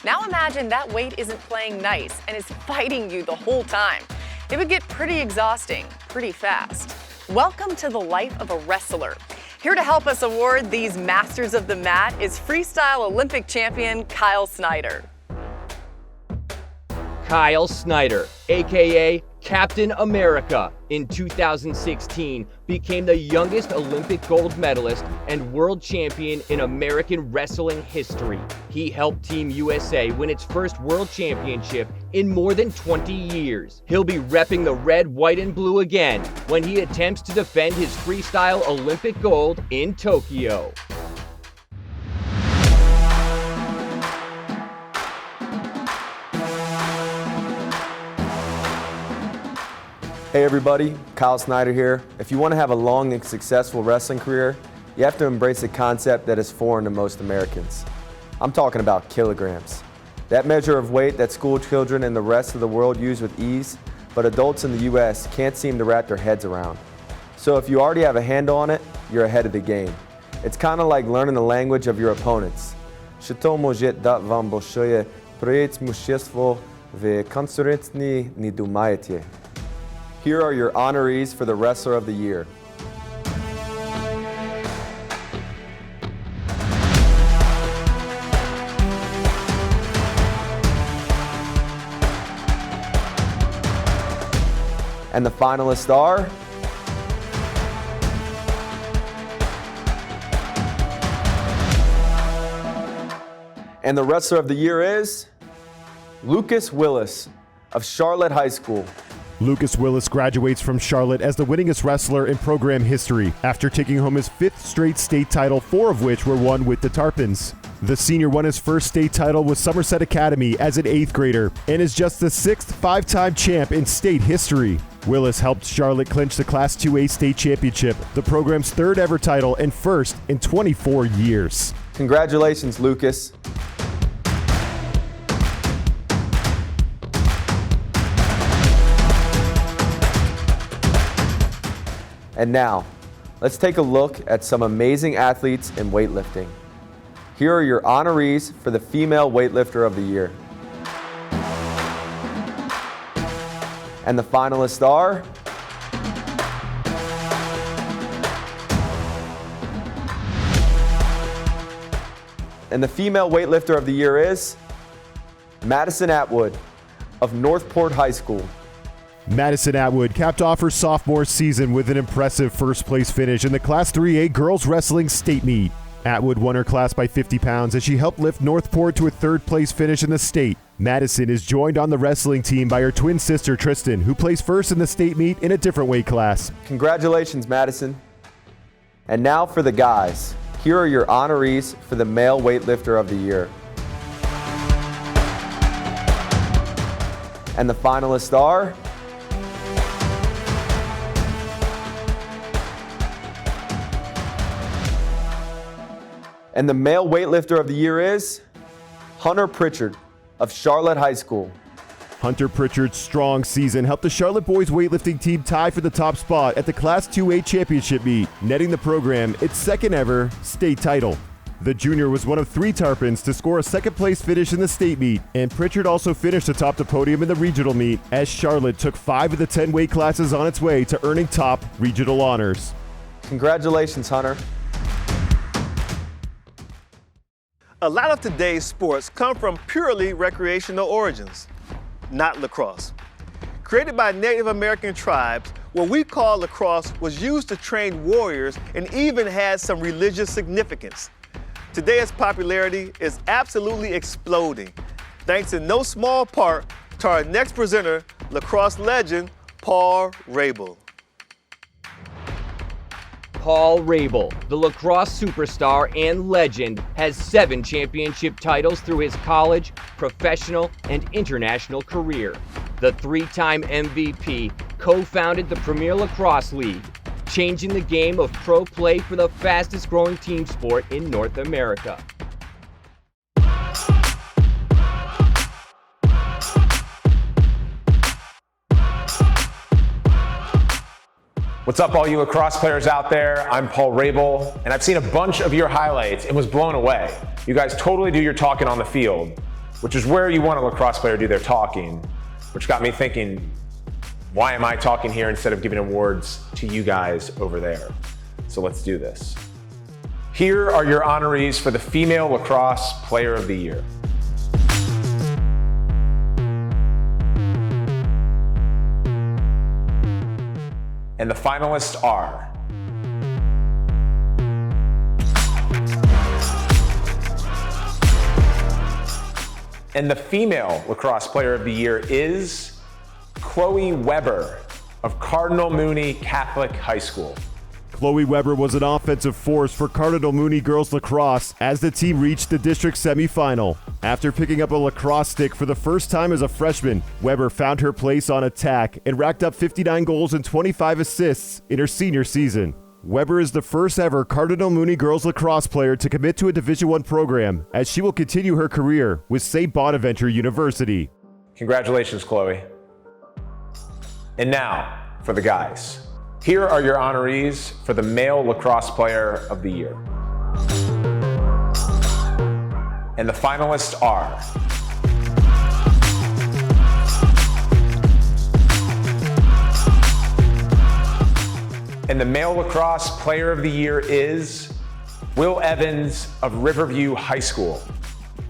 Speaker 3: Now imagine that weight isn't playing nice and is fighting you the whole time. It would get pretty exhausting pretty fast. Welcome to the life of a wrestler. Here to help us award these masters of the mat is freestyle Olympic champion Kyle Snyder.
Speaker 1: Kyle Snyder, aka Captain America, in 2016 became the youngest Olympic gold medalist and world champion in American wrestling history. He helped Team USA win its first world championship in more than 20 years. He'll be repping the red, white, and blue again when he attempts to defend his freestyle Olympic gold in Tokyo.
Speaker 6: Hey everybody, Kyle Snyder here. If you want to have a long and successful wrestling career, you have to embrace a concept that is foreign to most Americans. I'm talking about kilograms. That measure of weight that school children and the rest of the world use with ease, but adults in the US can't seem to wrap their heads around. So if you already have a handle on it, you're ahead of the game. It's kind of like learning the language of your opponents. Here are your honorees for the Wrestler of the Year. And the finalists are... And the wrestler of the year is Lucas Willis of Charlotte High School.
Speaker 13: Lucas Willis graduates from Charlotte as the winningest wrestler in program history after taking home his 5th straight state title, 4 of which were won with the Tarpons. The senior won his first state title with Somerset Academy as an 8th grader and is just the 6th 5-time champ in state history. Willis helped Charlotte clinch the Class 2A state championship, the program's 3rd ever title and 1st in 24 years.
Speaker 6: Congratulations, Lucas. And now, let's take a look at some amazing athletes in weightlifting. Here are your honorees for the Female Weightlifter of the Year. And the finalists are... And the Female Weightlifter of the Year is Madison Atwood of Northport High School.
Speaker 13: Madison Atwood capped off her sophomore season with an impressive first-place finish in the Class 3A Girls Wrestling State Meet. Atwood won her class by 50 pounds as she helped lift Northport to a 3rd-place finish in the state. Madison is joined on the wrestling team by her twin sister, Tristan, who placed 1st in the state meet in a different weight class.
Speaker 6: Congratulations, Madison. And now for the guys. Here are your honorees for the Male Weightlifter of the Year. And the finalists are... And the Male Weightlifter of the Year is Hunter Pritchard of Charlotte High School.
Speaker 13: Hunter Pritchard's strong season helped the Charlotte boys weightlifting team tie for the top spot at the Class 2A championship meet, netting the program its 2nd ever state title. The junior was one of 3 Tarpons to score a 2nd-place finish in the state meet, and Pritchard also finished atop the podium in the regional meet as Charlotte took 5 of the 10 weight classes on its way to earning top regional honors.
Speaker 6: Congratulations, Hunter.
Speaker 5: A lot of today's sports come from purely recreational origins, not lacrosse. Created by Native American tribes, what we call lacrosse was used to train warriors and even had some religious significance. Today, its popularity is absolutely exploding, thanks in no small part to our next presenter, lacrosse legend, Paul Rabel.
Speaker 1: Paul Rabel, the lacrosse superstar and legend, has 7 championship titles through his college, professional, and international career. The 3-time MVP co-founded the Premier Lacrosse League, changing the game of pro play for the fastest growing team sport in North America.
Speaker 7: What's up, all you lacrosse players out there? I'm Paul Rabel, and I've seen a bunch of your highlights and was blown away. You guys totally do your talking on the field, which is where you want a lacrosse player to do their talking, which got me thinking, why am I talking here instead of giving awards to you guys over there? So let's do this. Here are your honorees for the Female Lacrosse Player of the Year. And the finalists are and the Female Lacrosse Player of the Year is Chloe Weber of Cardinal Mooney Catholic High School.
Speaker 13: Chloe Weber was an offensive force for Cardinal Mooney girls lacrosse as the team reached the district semifinal. After picking up a lacrosse stick for the first time as a freshman, Weber found her place on attack and racked up 59 goals and 25 assists in her senior season. Weber is the first ever Cardinal Mooney girls lacrosse player to commit to a Division I program, as she will continue her career with St. Bonaventure University.
Speaker 7: Congratulations, Chloe. And now for the guys. Here are your honorees for the Male Lacrosse Player of the Year. And the finalists are and the Male Lacrosse Player of the Year is Will Evans of Riverview High School.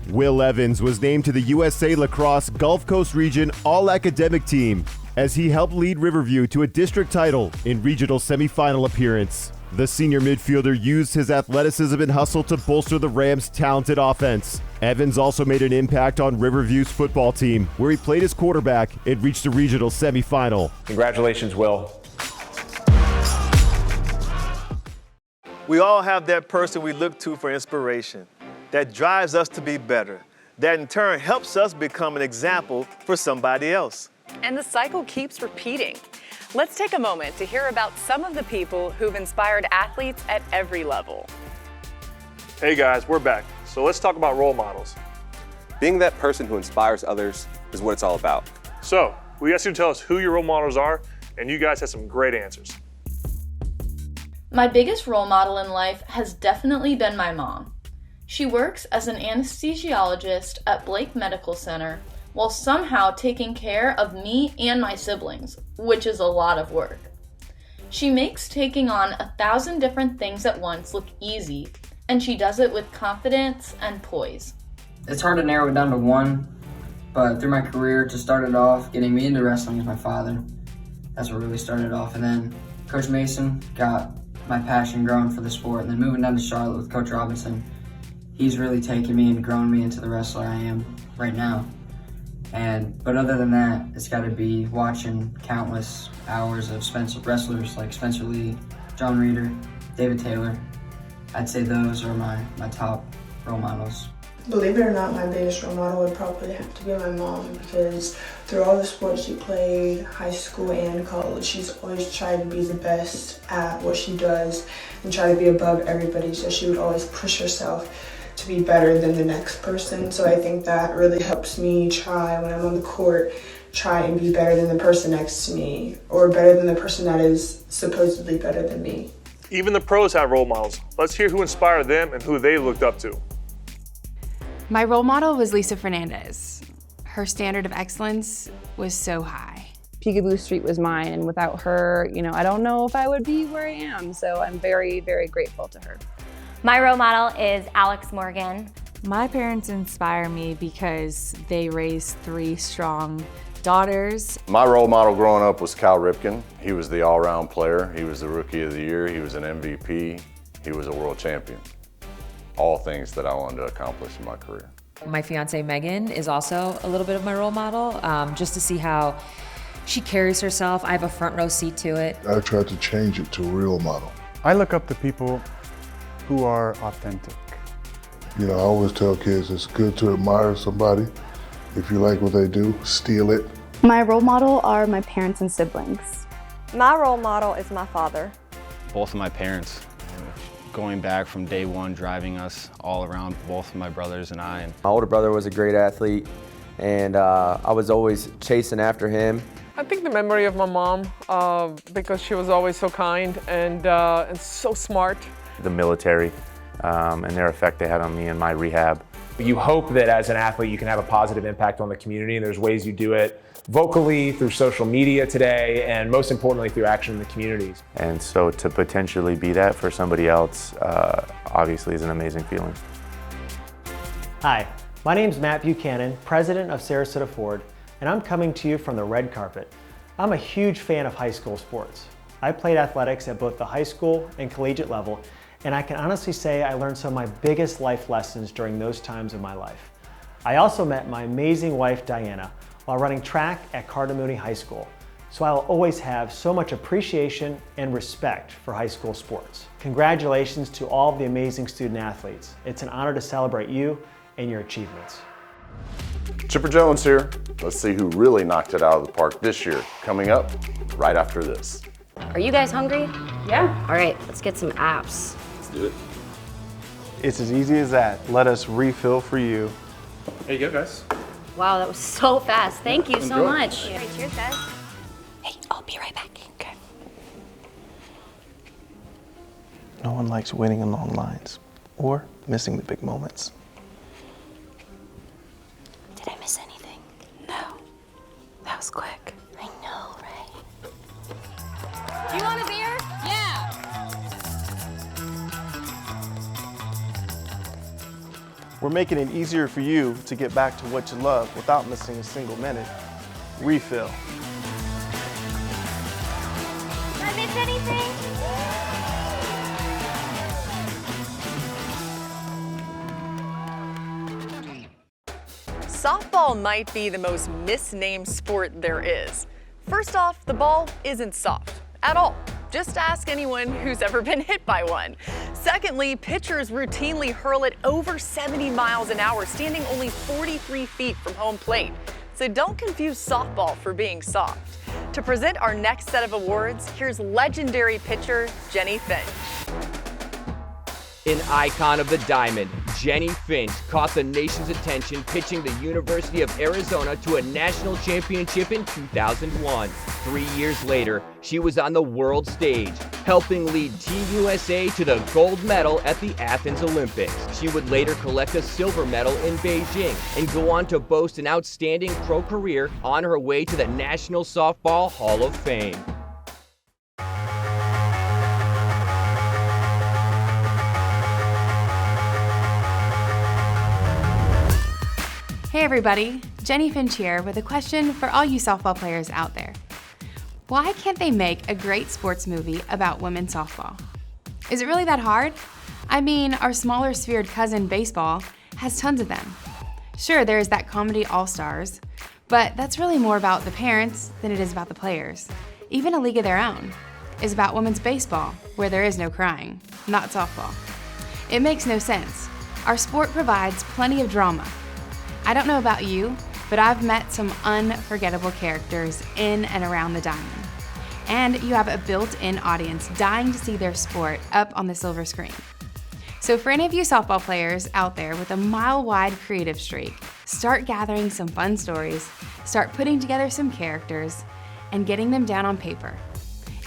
Speaker 13: Will Evans was named to the USA Lacrosse Gulf Coast Region All-Academic Team. as he helped lead Riverview to a district title in regional semifinal appearance. The senior midfielder used his athleticism and hustle to bolster the Rams' talented offense. Evans also made an impact on Riverview's football team, where he played as quarterback and reached a regional semifinal.
Speaker 7: Congratulations, Will.
Speaker 5: We all have that person we look to for inspiration, that drives us to be better, that in turn helps us become an example for somebody else.
Speaker 3: And the cycle keeps repeating. Let's take a moment to hear about some of the people who've inspired athletes at every level.
Speaker 8: Hey guys, we're back. So let's talk about role models.
Speaker 11: Being that person who inspires others is what it's all about.
Speaker 8: So we asked you to tell us who your role models are, and you guys had some great answers.
Speaker 10: My biggest role model in life has definitely been my mom. She works as an anesthesiologist at Blake Medical Center while somehow taking care of me and my siblings, which is a lot of work. She makes taking on 1,000 different things at once look easy, and she does it with confidence and poise.
Speaker 16: It's hard to narrow it down to one, but through my career, to start it off, getting me into wrestling is my father. That's what really started off. And then Coach Mason got my passion growing for the sport. And then moving down to Charlotte with Coach Robinson, he's really taken me and grown me into the wrestler I am right now. But other than that, it's got to be watching countless hours of wrestlers like Spencer Lee, John Reeder, David Taylor. I'd say those are my top role models.
Speaker 9: Believe it or not, my biggest role model would probably have to be my mom, because through all the sports she played, high school and college, she's always tried to be the best at what she does and try to be above everybody. So she would always push herself to be better than the next person. So I think that really helps me try when I'm on the court, try and be better than the person next to me, or better than the person that is supposedly better than me.
Speaker 8: Even the pros have role models. Let's hear who inspired them and who they looked up to.
Speaker 17: My role model was Lisa Fernandez. Her standard of excellence was so high.
Speaker 18: Peekaboo Street was mine, and without her, I don't know if I would be where I am. So I'm very, very grateful to her.
Speaker 24: My role model is Alex Morgan.
Speaker 22: My parents inspire me because they raised 3 strong daughters.
Speaker 28: My role model growing up was Cal Ripken. He was the all-around player. He was the Rookie of the Year. He was an MVP. He was a world champion. All things that I wanted to accomplish in my career.
Speaker 19: My fiance Megan is also a little bit of my role model, just to see how she carries herself. I have a front row seat to it.
Speaker 23: I tried to change it to a real model.
Speaker 2: I look up to people who are authentic.
Speaker 23: I always tell kids it's good to admire somebody. If you like what they do, steal it.
Speaker 26: My role model are my parents and siblings.
Speaker 15: My role model is my father.
Speaker 14: Both of my parents, going back from day one, driving us all around, both of my brothers and I.
Speaker 6: My older brother was a great athlete, and I was always chasing after him.
Speaker 20: I think the memory of my mom, because she was always so kind and so smart.
Speaker 21: The military and their effect they had on me in my rehab.
Speaker 7: You hope that as an athlete you can have a positive impact on the community, and there's ways you do it vocally, through social media today, and most importantly through action in the communities.
Speaker 21: And so to potentially be that for somebody else obviously is an amazing feeling.
Speaker 29: Hi, my name's Matt Buchanan, president of Sarasota Ford, and I'm coming to you from the red carpet. I'm a huge fan of high school sports. I played athletics at both the high school and collegiate level, and I can honestly say I learned some of my biggest life lessons during those times of my life. I also met my amazing wife, Diana, while running track at Carter Mooney High School. So I will always have so much appreciation and respect for high school sports. Congratulations to all of the amazing student athletes. It's an honor to celebrate you and your achievements.
Speaker 28: Chipper Jones here. Let's see who really knocked it out of the park this year. Coming up right after this.
Speaker 30: Are you guys hungry?
Speaker 18: Yeah.
Speaker 30: All right, let's get some apps.
Speaker 28: Let's do it.
Speaker 31: It's as easy as that. Let us refill for you.
Speaker 8: There you go, guys.
Speaker 30: Wow, that was so fast. Thank you so much. All right, cheers, guys. Hey, I'll be right back. Okay.
Speaker 31: No one likes waiting in long lines or missing the big moments.
Speaker 30: Did I miss anything? No. That was quick. I know, right? You want a beer? Yeah.
Speaker 31: We're making it easier for you to get back to what you love without missing a single minute. Refill.
Speaker 24: Jennie Finch!
Speaker 1: Softball might be the most misnamed sport there is. First off, the ball isn't soft at all. Just ask anyone who's ever been hit by one. Secondly, pitchers routinely hurl it over 70 miles an hour, standing only 43 feet from home plate. So don't confuse softball for being soft. To present our next set of awards, here's legendary pitcher Jennie Finch.
Speaker 3: An icon of the diamond, Jennie Finch caught the nation's attention pitching the University of Arizona to a national championship in 2001. 3 years later, she was on the world stage, helping lead Team USA to the gold medal at the Athens Olympics. She would later collect a silver medal in Beijing and go on to boast an outstanding pro career on her way to the National Softball Hall of Fame.
Speaker 17: Hey everybody, Jennie Finch here with a question for all you softball players out there. Why can't they make a great sports movie about women's softball? Is it really that hard? I mean, our smaller sphered cousin baseball has tons of them. Sure, there's that comedy All-Stars, but that's really more about the parents than it is about the players. Even A League of Their Own is about women's baseball, where there is no crying, not softball. It makes no sense. Our sport provides plenty of drama. I don't know about you, but I've met some unforgettable characters in and around the diamond. And you have a built-in audience dying to see their sport up on the silver screen. So for any of you softball players out there with a mile-wide creative streak, start gathering some fun stories, start putting together some characters, and getting them down on paper.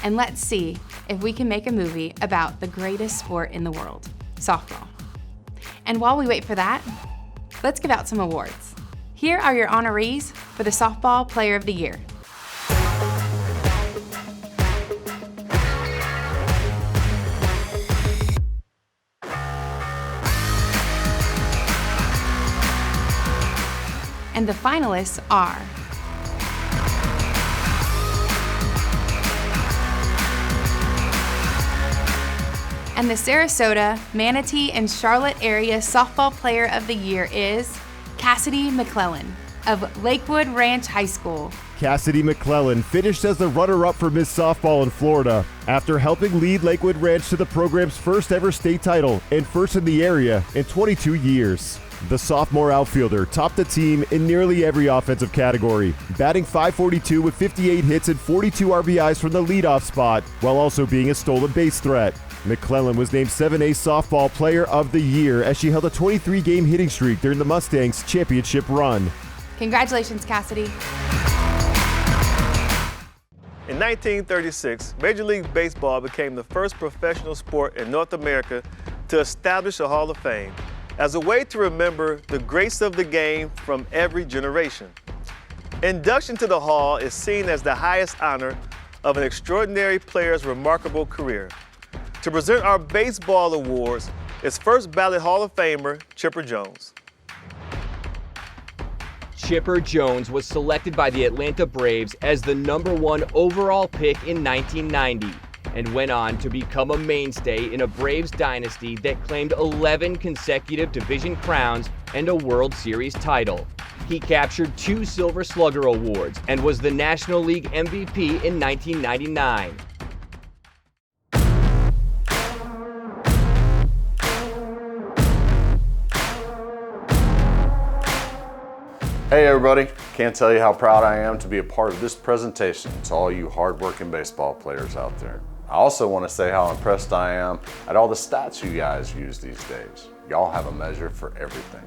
Speaker 17: And let's see if we can make a movie about the greatest sport in the world, softball. And while we wait for that, let's give out some awards. Here are your honorees for the Softball Player of the Year. And the finalists are and the Sarasota, Manatee, and Charlotte area Softball Player of the Year is Cassidy McClellan of Lakewood Ranch High School.
Speaker 4: Cassidy McClellan finished as the runner-up for Miss Softball in Florida after helping lead Lakewood Ranch to the program's first ever state title and first in the area in 22 years. The sophomore outfielder topped the team in nearly every offensive category, batting .542 with 58 hits and 42 RBIs from the leadoff spot, while also being a stolen base threat. McClellan was named 7A Softball Player of the Year as she held a 23-game hitting streak during the Mustangs' championship run.
Speaker 17: Congratulations, Cassidy.
Speaker 5: In 1936, Major League Baseball became the first professional sport in North America to establish a Hall of Fame as a way to remember the greats of the game from every generation. Induction to the Hall is seen as the highest honor of an extraordinary player's remarkable career. To present our baseball awards is first ballot Hall of Famer Chipper Jones.
Speaker 3: Chipper Jones was selected by the Atlanta Braves as the #1 overall pick in 1990 and went on to become a mainstay in a Braves dynasty that claimed 11 consecutive division crowns and a World Series title. He captured 2 Silver Slugger awards and was the National League MVP in 1999.
Speaker 28: Hey everybody, can't tell you how proud I am to be a part of this presentation to all you hardworking baseball players out there. I also want to say how impressed I am at all the stats you guys use these days. Y'all have a measure for everything.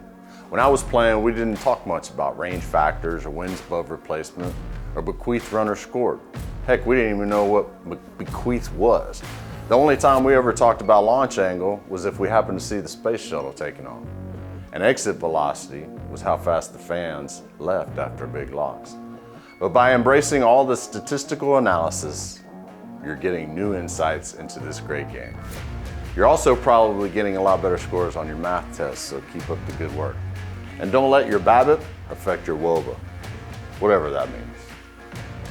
Speaker 28: When I was playing, we didn't talk much about range factors or wins above replacement or bequeathed runners scored. Heck, we didn't even know what bequeath was. The only time we ever talked about launch angle was if we happened to see the space shuttle taking off. And exit velocity was how fast the fans left after big loss. But by embracing all the statistical analysis, you're getting new insights into this great game. You're also probably getting a lot better scores on your math tests, so keep up the good work. And don't let your BABIP affect your WOBA, whatever that means.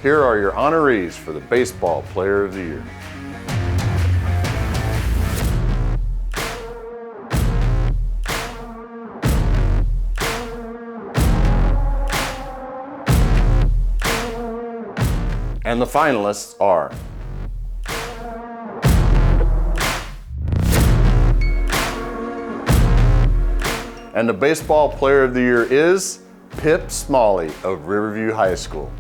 Speaker 28: Here are your honorees for the Baseball Player of the Year. And the finalists are and the baseball player of the year is Pip Smalley of Riverview High School.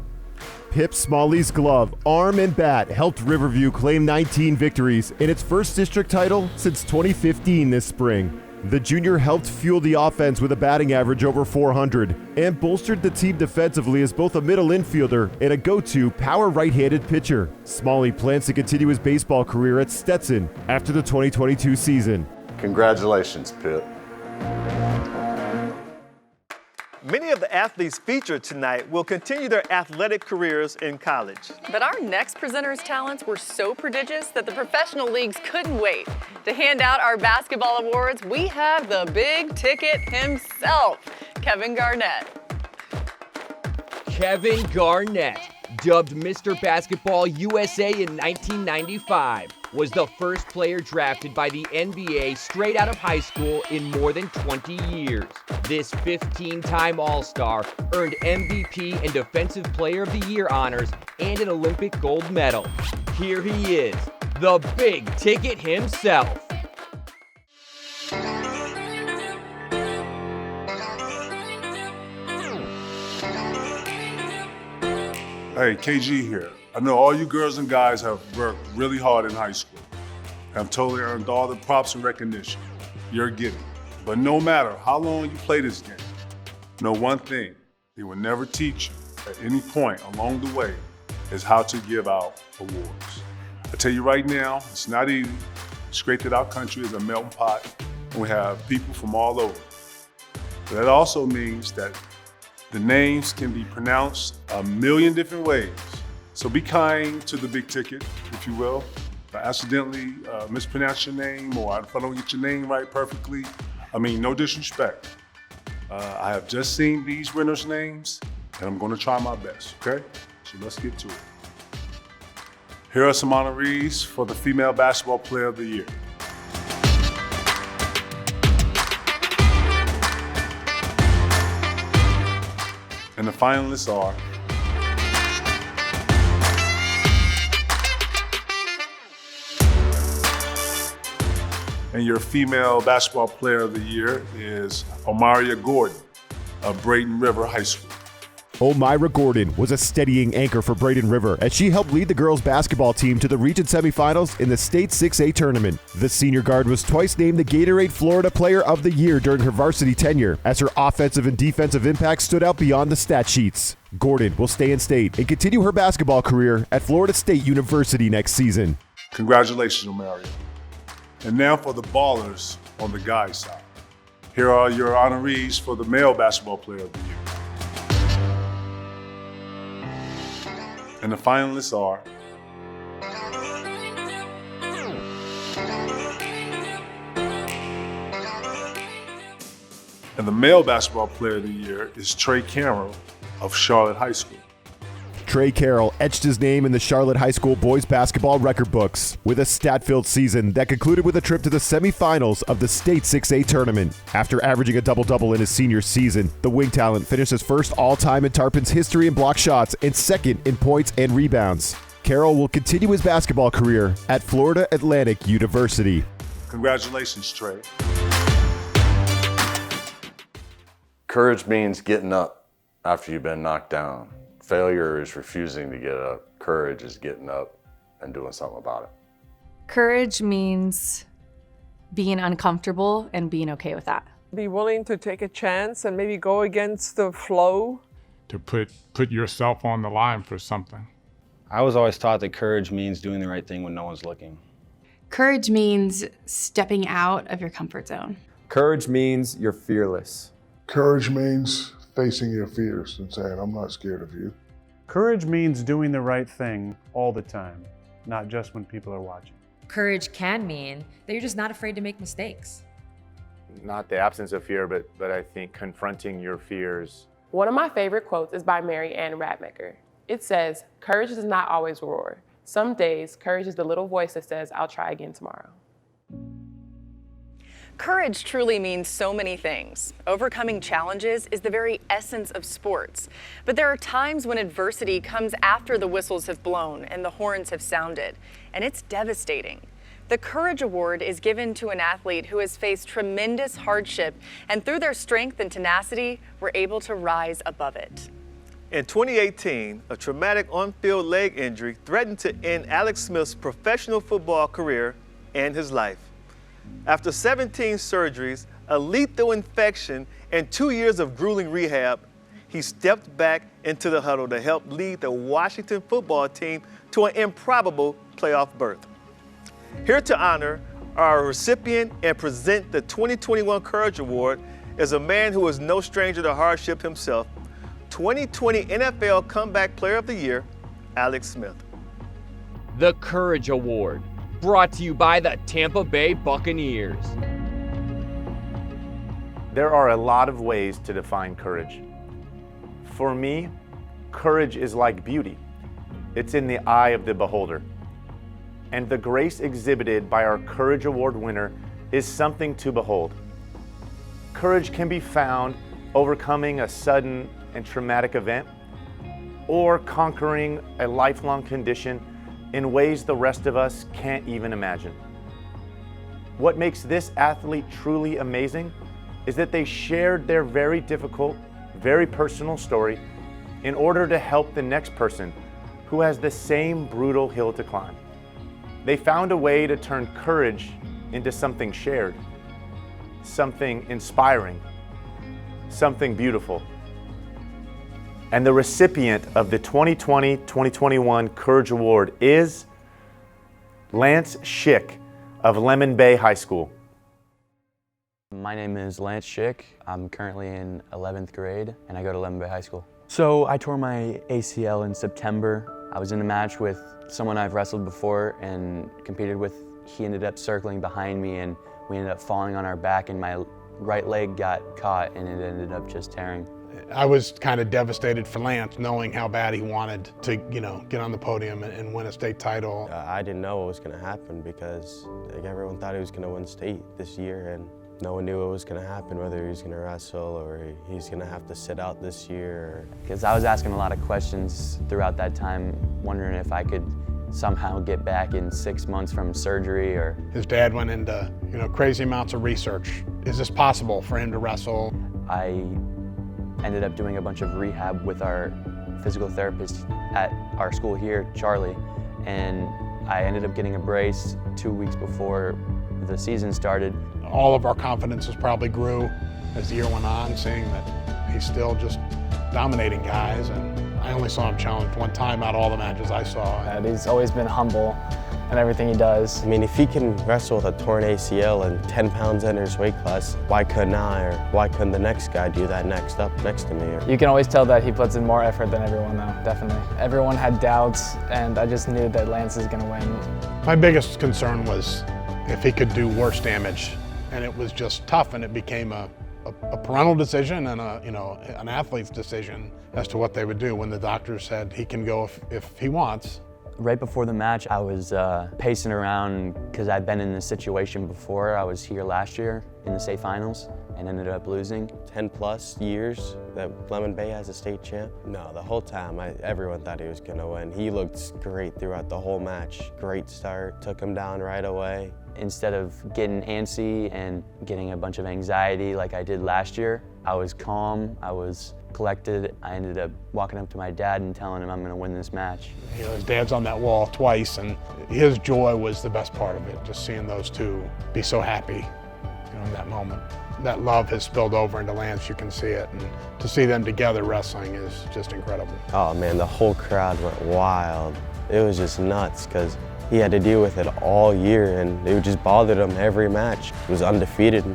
Speaker 4: Pip Smalley's glove, arm, and bat helped Riverview claim 19 victories in its first district title since 2015 this spring. The junior helped fuel the offense with a batting average over 400 and bolstered the team defensively as both a middle infielder and a go-to power right-handed pitcher. Smalley plans to continue his baseball career at Stetson after the 2022 season.
Speaker 28: Congratulations, Pip.
Speaker 5: Many of the athletes featured tonight will continue their athletic careers in college.
Speaker 1: But our next presenter's talents were so prodigious that the professional leagues couldn't wait. To hand out our basketball awards, we have the big ticket himself, Kevin Garnett.
Speaker 3: Kevin Garnett, dubbed Mr. Basketball USA in 1995, was the first player drafted by the NBA straight out of high school in more than 20 years. This 15-time All-Star earned MVP and Defensive Player of the Year honors and an Olympic gold medal. Here he is, the big ticket himself.
Speaker 23: Hey, KG here. I know all you girls and guys have worked really hard in high school. Have totally earned all the props and recognition you're getting. But no matter how long you play this game, know one thing, they will never teach you at any point along the way is how to give out awards. I tell you right now, it's not easy. It's great that our country is a melting pot and we have people from all over. But that also means that the names can be pronounced a million different ways. So be kind to the big ticket, if you will. If I accidentally mispronounce your name or if I don't get your name right perfectly, I mean, no disrespect. I have just seen these winners' names and I'm gonna try my best, okay? So let's get to it. Here are some honorees for the Female Basketball Player of the Year. And the finalists are and your Female Basketball Player of the Year is Omaria Gordon of Braden River High School.
Speaker 4: Omira Gordon was a steadying anchor for Braden River as she helped lead the girls basketball team to the region semifinals in the state 6A tournament. The senior guard was twice named the Gatorade Florida Player of the Year during her varsity tenure as her offensive and defensive impact stood out beyond the stat sheets. Gordon will stay in state and continue her basketball career at Florida State University next season.
Speaker 23: Congratulations, Omaria. And now for the ballers on the guys' side. Here are your honorees for the Male Basketball Player of the Year. And the finalists are and the Male Basketball Player of the Year is Trey Carroll of Charlotte High School.
Speaker 4: Trey Carroll etched his name in the Charlotte High School boys basketball record books with a stat-filled season that concluded with a trip to the semifinals of the state 6A tournament. After averaging a double-double in his senior season, the wing talent finished his first all-time in Tarpon's history in block shots and second in points and rebounds. Carroll will continue his basketball career at Florida Atlantic University.
Speaker 23: Congratulations, Trey.
Speaker 28: Courage means getting up after you've been knocked down. Failure is refusing to get up. Courage is getting up and doing something about it.
Speaker 2: Courage means being uncomfortable and being okay with that.
Speaker 20: Be willing to take a chance and maybe go against the flow.
Speaker 9: To put yourself on the line for something.
Speaker 14: I was always taught that courage means doing the right thing when no one's looking.
Speaker 17: Courage means stepping out of your comfort zone.
Speaker 6: Courage means you're fearless.
Speaker 23: Courage means facing your fears and saying, I'm not scared of you.
Speaker 10: Courage means doing the right thing all the time, not just when people are watching.
Speaker 11: Courage can mean that you're just not afraid to make mistakes.
Speaker 21: Not the absence of fear, but I think confronting your fears.
Speaker 12: One of my favorite quotes is by Mary Ann Radmacher. It says, courage does not always roar. Some days, courage is the little voice that says, I'll try again tomorrow.
Speaker 1: Courage truly means so many things. Overcoming challenges is the very essence of sports. But there are times when adversity comes after the whistles have blown and the horns have sounded, and it's devastating. The Courage Award is given to an athlete who has faced tremendous hardship and through their strength and tenacity were able to rise above it.
Speaker 5: In 2018, a traumatic on-field leg injury threatened to end Alex Smith's professional football career and his life. After 17 surgeries, a lethal infection, and 2 years of grueling rehab, he stepped back into the huddle to help lead the Washington football team to an improbable playoff berth. Here to honor our recipient and present the 2021 Courage Award is a man who is no stranger to hardship himself, 2020 NFL Comeback Player of the Year, Alex Smith.
Speaker 3: The Courage Award, brought to you by the Tampa Bay Buccaneers.
Speaker 21: There are a lot of ways to define courage. For me, courage is like beauty. It's in the eye of the beholder. And the grace exhibited by our Courage Award winner is something to behold. Courage can be found overcoming a sudden and traumatic event, or conquering a lifelong condition in ways the rest of us can't even imagine. What makes this athlete truly amazing is that they shared their very difficult, very personal story in order to help the next person who has the same brutal hill to climb. They found a way to turn courage into something shared, something inspiring, something beautiful. And the recipient of the 2020-2021 Courage Award is Lance Schick of Lemon Bay High School.
Speaker 7: My name is Lance Schick. I'm currently in 11th grade and I go to Lemon Bay High School. So I tore my ACL in September. I was in a match with someone I've wrestled before and competed with. He ended up circling behind me and we ended up falling on our back and my right leg got caught and it ended up just tearing.
Speaker 9: I was kind of devastated for Lance, knowing how bad he wanted to, get on the podium and win a state title.
Speaker 31: I didn't know what was going to happen because everyone thought he was going to win state this year, and no one knew what was going to happen, whether he was going to wrestle or he's going to have to sit out this year.
Speaker 7: Because I was asking a lot of questions throughout that time, wondering if I could somehow get back in 6 months from surgery or...
Speaker 9: His dad went into, crazy amounts of research. Is this possible for him to wrestle?
Speaker 7: I ended up doing a bunch of rehab with our physical therapist at our school here, Charlie, and I ended up getting a brace 2 weeks before the season started.
Speaker 9: All of our confidences probably grew as the year went on, seeing that he's still just dominating guys, and I only saw him challenged one time out of all the matches I saw.
Speaker 13: He's always been humble in everything he does.
Speaker 31: I mean, if he can wrestle with a torn ACL and 10 pounds under his weight class, why couldn't I, or why couldn't the next guy do that next to me?
Speaker 13: You can always tell that he puts in more effort than everyone though, definitely. Everyone had doubts, and I just knew that Lance is gonna win.
Speaker 9: My biggest concern was if he could do worse damage, and it was just tough, and it became a parental decision and an athlete's decision as to what they would do when the doctor said he can go if he wants.
Speaker 7: Right before the match, I was pacing around because I'd been in this situation before. I was here last year in the state finals and ended up losing.
Speaker 31: 10+ years that Lemon Bay has a state champ. No, the whole time, everyone thought he was gonna win. He looked great throughout the whole match. Great start, took him down right away.
Speaker 7: Instead of getting antsy and getting a bunch of anxiety like I did last year, I was calm, I was collected. I ended up walking up to my dad and telling him I'm gonna win this match.
Speaker 9: His dad's on that wall twice, and his joy was the best part of it, just seeing those two be so happy in that moment. That love has spilled over into Lance, you can see it, and to see them together wrestling is just incredible.
Speaker 31: Oh man, the whole crowd went wild. It was just nuts, because he had to deal with it all year, and it just bothered him every match. He was undefeated in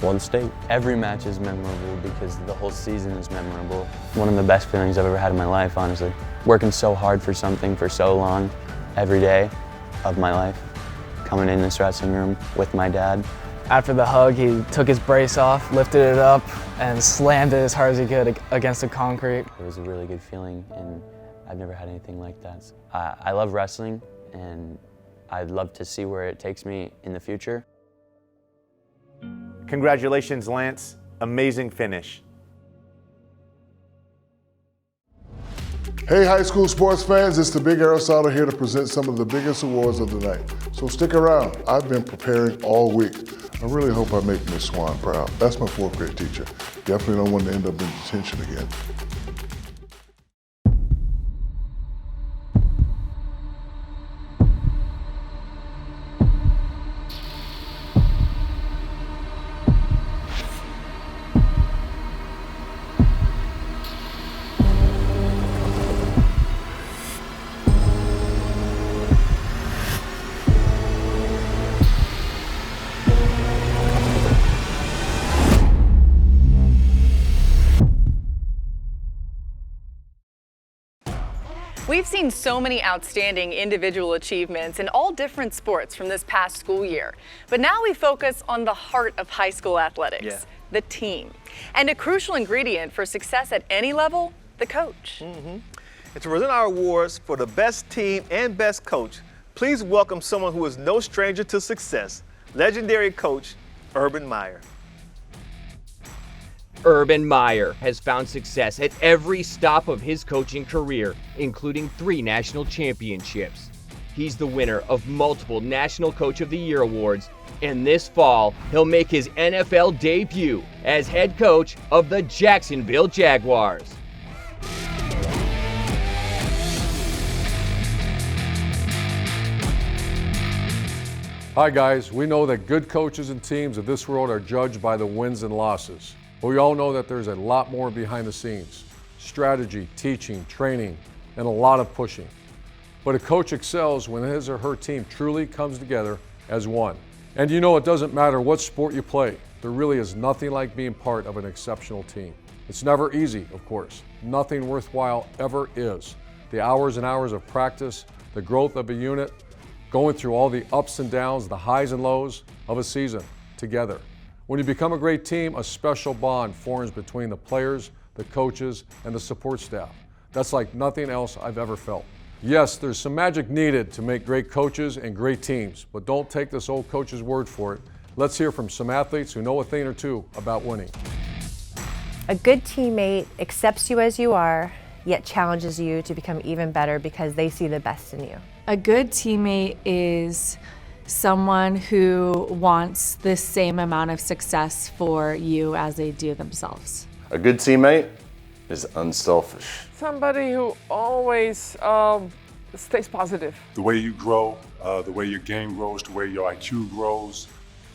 Speaker 31: one state.
Speaker 7: Every match is memorable because the whole season is memorable. One of the best feelings I've ever had in my life, honestly. Working so hard for something for so long, every day of my life. Coming in this wrestling room with my dad.
Speaker 13: After the hug, he took his brace off, lifted it up, and slammed it as hard as he could against the concrete.
Speaker 7: It was a really good feeling, and I've never had anything like that. I love wrestling, and I'd love to see where it takes me in the future.
Speaker 21: Congratulations, Lance. Amazing finish.
Speaker 23: Hey high school sports fans, it's the Big Sarasota here to present some of the biggest awards of the night. So stick around. I've been preparing all week. I really hope I make Miss Swan proud. That's my 4th grade teacher. Definitely don't want to end up in detention again.
Speaker 1: We've seen so many outstanding individual achievements in all different sports from this past school year. But now we focus on the heart of high school athletics, the team. And a crucial ingredient for success at any level, the coach.
Speaker 5: And to present our awards for the best team and best coach, please welcome someone who is no stranger to success, legendary coach Urban Meyer.
Speaker 3: Urban Meyer has found success at every stop of his coaching career, including 3 national championships. He's the winner of multiple National Coach of the Year awards, and this fall, he'll make his NFL debut as head coach of the Jacksonville Jaguars.
Speaker 8: Hi guys, we know that good coaches and teams of this world are judged by the wins and losses. But we all know that there's a lot more behind the scenes. Strategy, teaching, training, and a lot of pushing. But a coach excels when his or her team truly comes together as one. And you know it doesn't matter what sport you play. There really is nothing like being part of an exceptional team. It's never easy, of course. Nothing worthwhile ever is. The hours and hours of practice, the growth of a unit, going through all the ups and downs, the highs and lows of a season together. When you become a great team, a special bond forms between the players, the coaches, and the support staff. That's like nothing else I've ever felt. Yes, there's some magic needed to make great coaches and great teams, but don't take this old coach's word for it. Let's hear from some athletes who know a thing or two about winning.
Speaker 15: A good teammate accepts you as you are, yet challenges you to become even better because they see the best in you.
Speaker 2: A good teammate is someone who wants the same amount of success for you as they do themselves.
Speaker 28: A good teammate is unselfish.
Speaker 20: Somebody who always stays positive.
Speaker 23: The way you grow, the way your game grows, the way your IQ grows,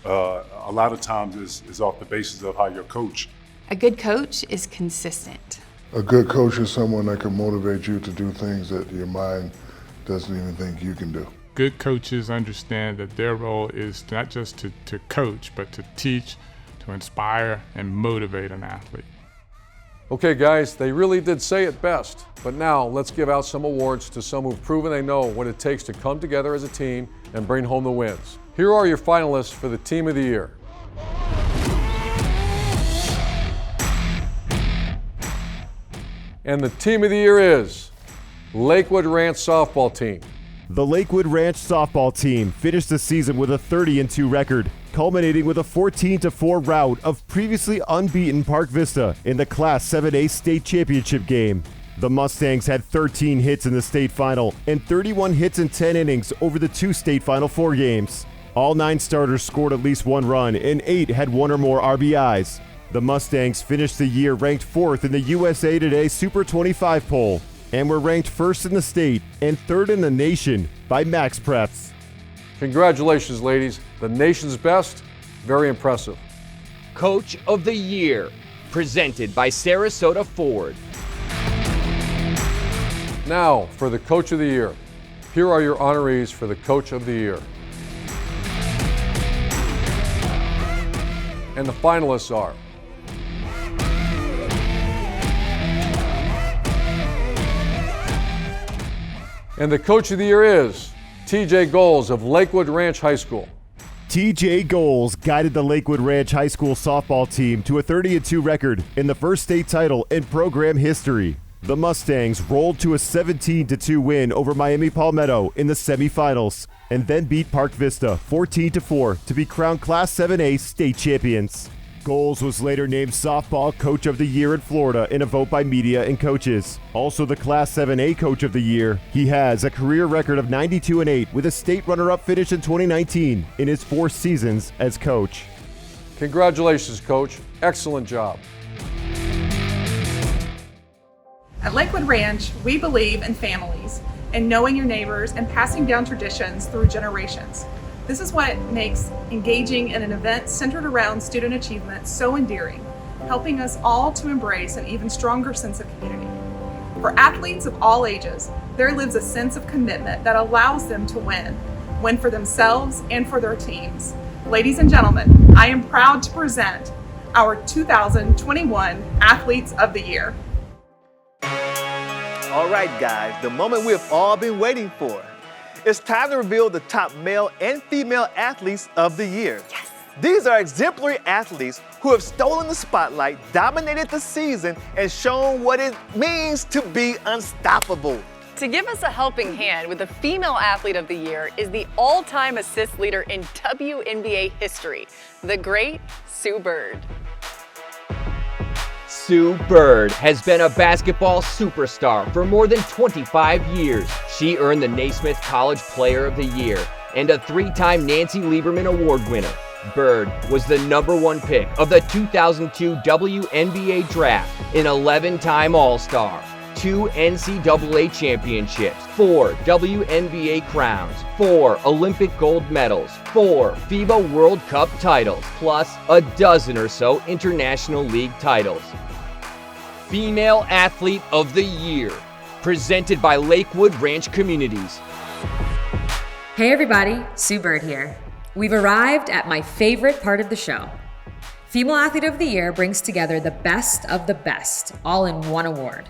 Speaker 23: a lot of times is off the basis of how you're coached.
Speaker 17: A good coach is consistent.
Speaker 23: A good coach is someone that can motivate you to do things that your mind doesn't even think you can do.
Speaker 16: Good coaches understand that their role is not just to coach, but to teach, to inspire, and motivate an athlete.
Speaker 8: Okay guys, they really did say it best, but now let's give out some awards to some who've proven they know what it takes to come together as a team and bring home the wins. Here are your finalists for the Team of the Year. And the Team of the Year is Lakewood Ranch Softball Team.
Speaker 4: The Lakewood Ranch softball team finished the season with a 30-2 record, culminating with a 14-4 rout of previously unbeaten Park Vista in the Class 7A state championship game. The Mustangs had 13 hits in the state final and 31 hits in 10 innings over the 2 state Final Four games. All 9 starters scored at least 1 run and 8 had 1 or more RBIs. The Mustangs finished the year ranked 4th in the USA Today Super 25 poll, and were ranked 1st in the state and 3rd in the nation by Max Preps.
Speaker 8: Congratulations, ladies. The nation's best. Very impressive.
Speaker 3: Coach of the Year, presented by Sarasota Ford.
Speaker 8: Now, for the Coach of the Year. Here are your honorees for the Coach of the Year. And the finalists are And the Coach of the Year is TJ Goals of Lakewood Ranch High School.
Speaker 4: TJ Goals guided the Lakewood Ranch High School softball team to a 30-2 record in the first state title in program history. The Mustangs rolled to a 17-2 win over Miami Palmetto in the semifinals. and then beat Park Vista 14-4 to be crowned Class 7A state champions. Goals was later named Softball Coach of the Year in Florida in a vote by media and coaches. Also the Class 7A Coach of the Year. He has a career record of 92-8 with a state runner-up finish in 2019 in his 4 seasons as coach.
Speaker 8: Congratulations, Coach. Excellent job.
Speaker 6: At Lakewood Ranch, we believe in families and knowing your neighbors and passing down traditions through generations. This is what makes engaging in an event centered around student achievement so endearing, helping us all to embrace an even stronger sense of community. For athletes of all ages, there lives a sense of commitment that allows them to win for themselves and for their teams. Ladies and gentlemen, I am proud to present our 2021 Athletes of the Year.
Speaker 5: All right, guys, the moment we have all been waiting for. It's time to reveal the top male and female athletes of the year. Yes. These are exemplary athletes who have stolen the spotlight, dominated the season, and shown what it means to be unstoppable.
Speaker 1: To give us a helping hand with the female athlete of the year is the all-time assist leader in WNBA history, the great Sue Bird.
Speaker 3: Sue Bird has been a basketball superstar for more than 25 years. She earned the Naismith College Player of the Year and a 3-time Nancy Lieberman Award winner. Bird was the #1 pick of the 2002 WNBA draft, an 11-time All-Star, 2 NCAA championships, 4 WNBA crowns, 4 Olympic gold medals, 4 FIBA World Cup titles, plus a dozen or so International League titles. Female Athlete of the Year, presented by Lakewood Ranch Communities.
Speaker 11: Hey everybody, Sue Bird here. We've arrived at my favorite part of the show. Female Athlete of the Year brings together the best of the best, all in one award.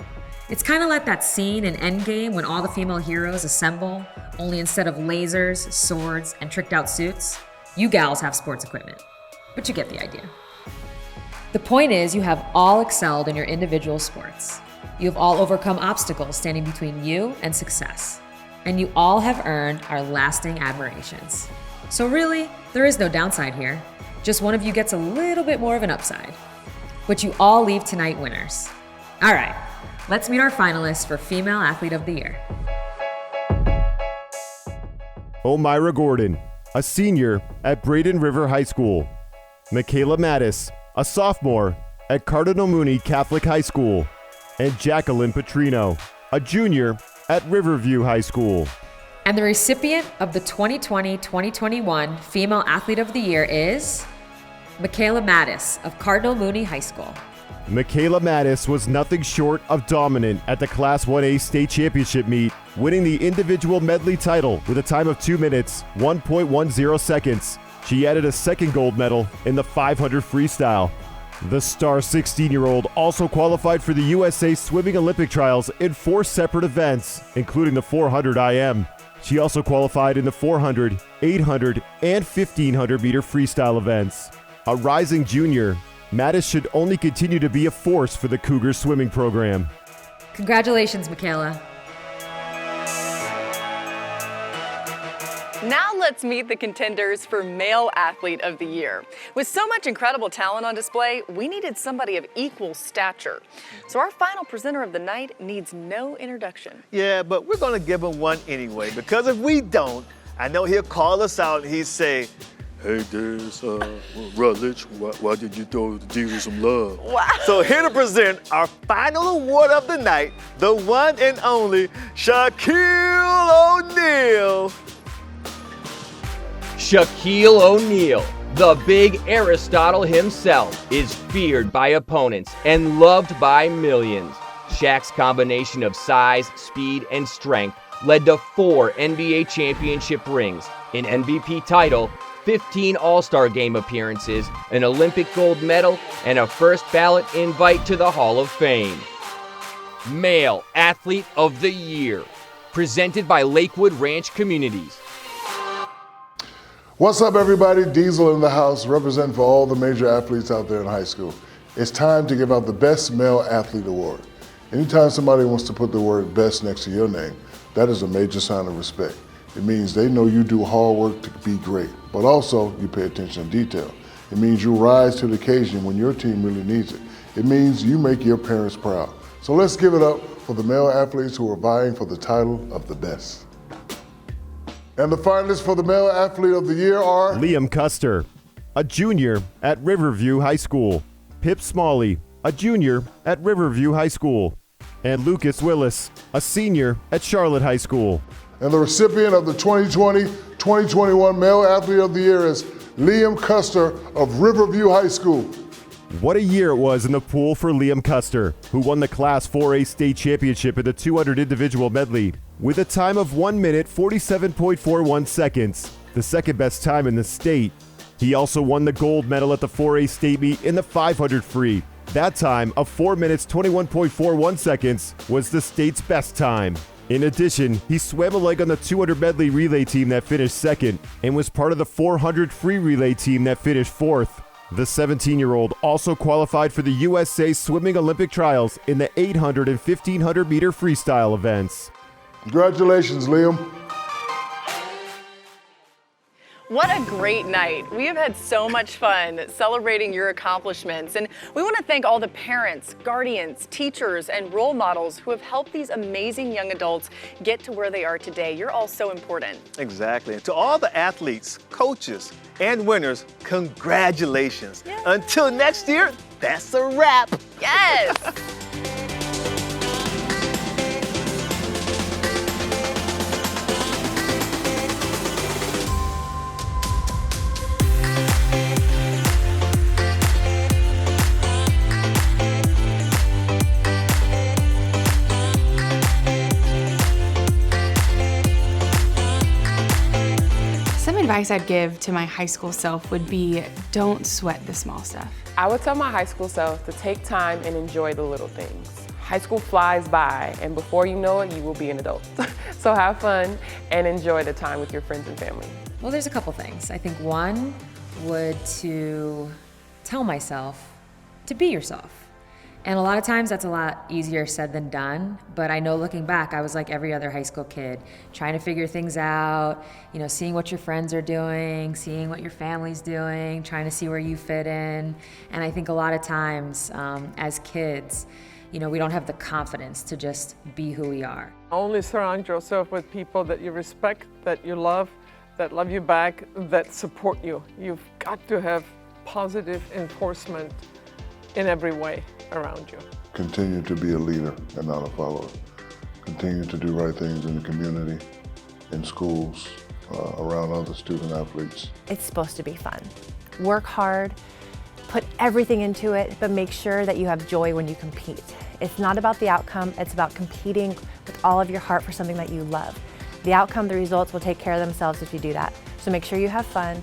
Speaker 11: It's kind of like that scene in Endgame when all the female heroes assemble, only instead of lasers, swords, and tricked out suits, you gals have sports equipment. But you get the idea. The point is, you have all excelled in your individual sports. You have all overcome obstacles standing between you and success. And you all have earned our lasting admirations. So really, there is no downside here. Just one of you gets a little bit more of an upside. But you all leave tonight winners. All right, let's meet our finalists for Female Athlete of the Year.
Speaker 4: O'Myra Gordon, a senior at Braden River High School. Michaela Mattis, a sophomore at Cardinal Mooney Catholic High School. And Jacqueline Petrino, a junior at Riverview High School.
Speaker 11: And the recipient of the 2020-2021 Female Athlete of the Year is Michaela Mattis of Cardinal Mooney High School.
Speaker 4: Michaela Mattis was nothing short of dominant at the Class 1A state championship meet, winning the individual medley title with a time of 2 minutes, 1.10 seconds. She added a second gold medal in the 500 freestyle. The star 16-year-old also qualified for the USA Swimming Olympic Trials in 4 separate events, including the 400 IM. She also qualified in the 400, 800, and 1500 meter freestyle events. A rising junior, Mattis should only continue to be a force for the Cougars swimming program.
Speaker 11: Congratulations, Michaela.
Speaker 1: Now let's meet the contenders for Male Athlete of the Year. With so much incredible talent on display, we needed somebody of equal stature. So our final presenter of the night needs no introduction.
Speaker 5: Yeah, but we're gonna give him one anyway, because if we don't, I know he'll call us out and he'd say, "Hey, there's Rutledge, why did you throw Jesus some love?"
Speaker 1: Wow.
Speaker 5: So here to present our final award of the night, the one and only Shaquille O'Neal.
Speaker 3: Shaquille O'Neal, the big Aristotle himself, is feared by opponents and loved by millions. Shaq's combination of size, speed, and strength led to 4 NBA championship rings, an MVP title, 15 All-Star Game appearances, an Olympic gold medal, and a first ballot invite to the Hall of Fame. Male Athlete of the Year, presented by Lakewood Ranch Communities.
Speaker 14: What's up, everybody? Diesel in the house, representing for all the major athletes out there in high school. It's time to give out the Best Male Athlete Award. Anytime somebody wants to put the word best next to your name, that is a major sign of respect. It means they know you do hard work to be great, but also you pay attention to detail. It means you rise to the occasion when your team really needs it. It means you make your parents proud. So let's give it up for the male athletes who are vying for the title of the best. And the finalists for the Male Athlete of the Year are
Speaker 4: Liam Custer, a junior at Riverview High School. Pip Smalley, a junior at Riverview High School. And Lucas Willis, a senior at Charlotte High School.
Speaker 14: And the recipient of the 2020-2021 Male Athlete of the Year is Liam Custer of Riverview High School.
Speaker 4: What a year it was in the pool for Liam Custer, who won the Class 4A state championship in the 200 individual medley with a time of 1 minute 47.41 seconds, the second best time in the state. He also won the gold medal at the 4A state meet in the 500 free. That time of 4 minutes 21.41 seconds was the state's best time. In addition, he swam a leg on the 200 medley relay team that finished second and was part of the 400 free relay team that finished fourth. The 17-year-old also qualified for the USA Swimming Olympic Trials in the 800 and 1500 meter freestyle events.
Speaker 14: Congratulations, Liam.
Speaker 1: What a great night. We have had so much fun celebrating your accomplishments, and we want to thank all the parents, guardians, teachers, and role models who have helped these amazing young adults get to where they are today. You're all so important.
Speaker 5: Exactly. And to all the athletes, coaches, and winners, congratulations.
Speaker 1: Yes.
Speaker 5: Until next year, that's a wrap.
Speaker 1: Yes.
Speaker 17: Advice I'd give to my high school self would be don't sweat the small stuff.
Speaker 10: I would tell my high school self to take time and enjoy the little things. High school flies by, and before you know it, you will be an adult. So have fun and enjoy the time with your friends and family.
Speaker 11: Well, there's a couple things. I think one would to tell myself to be yourself. And a lot of times that's a lot easier said than done, but I know looking back, I was like every other high school kid, trying to figure things out, seeing what your friends are doing, seeing what your family's doing, trying to see where you fit in. And I think a lot of times as kids, we don't have the confidence to just be who we are.
Speaker 20: Only surround yourself with people that you respect, that you love you back, that support you. You've got to have positive enforcement in every way around you.
Speaker 14: Continue to be a leader and not a follower. Continue to do right things in the community, in schools, around other student athletes.
Speaker 15: It's supposed to be fun. Work hard, put everything into it, but make sure that you have joy when you compete. It's not about the outcome, it's about competing with all of your heart for something that you love. The outcome, the results will take care of themselves if you do that. So make sure you have fun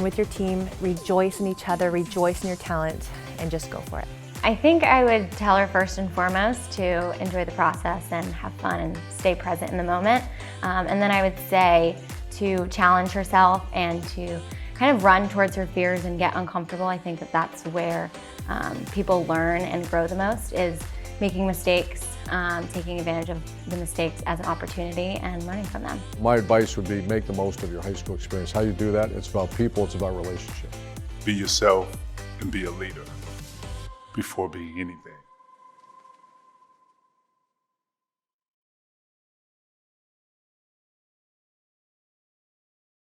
Speaker 15: with your team, rejoice in each other, rejoice in your talent, and just go for it.
Speaker 12: I think I would tell her first and foremost to enjoy the process and have fun and stay present in the moment. And then I would say to challenge herself and to kind of run towards her fears and get uncomfortable. I think that's where people learn and grow the most, is making mistakes, taking advantage of the mistakes as an opportunity and learning from them.
Speaker 8: My advice would be make the most of your high school experience. How you do that, it's about people, it's about relationships.
Speaker 23: Be yourself and be a leader before being anything.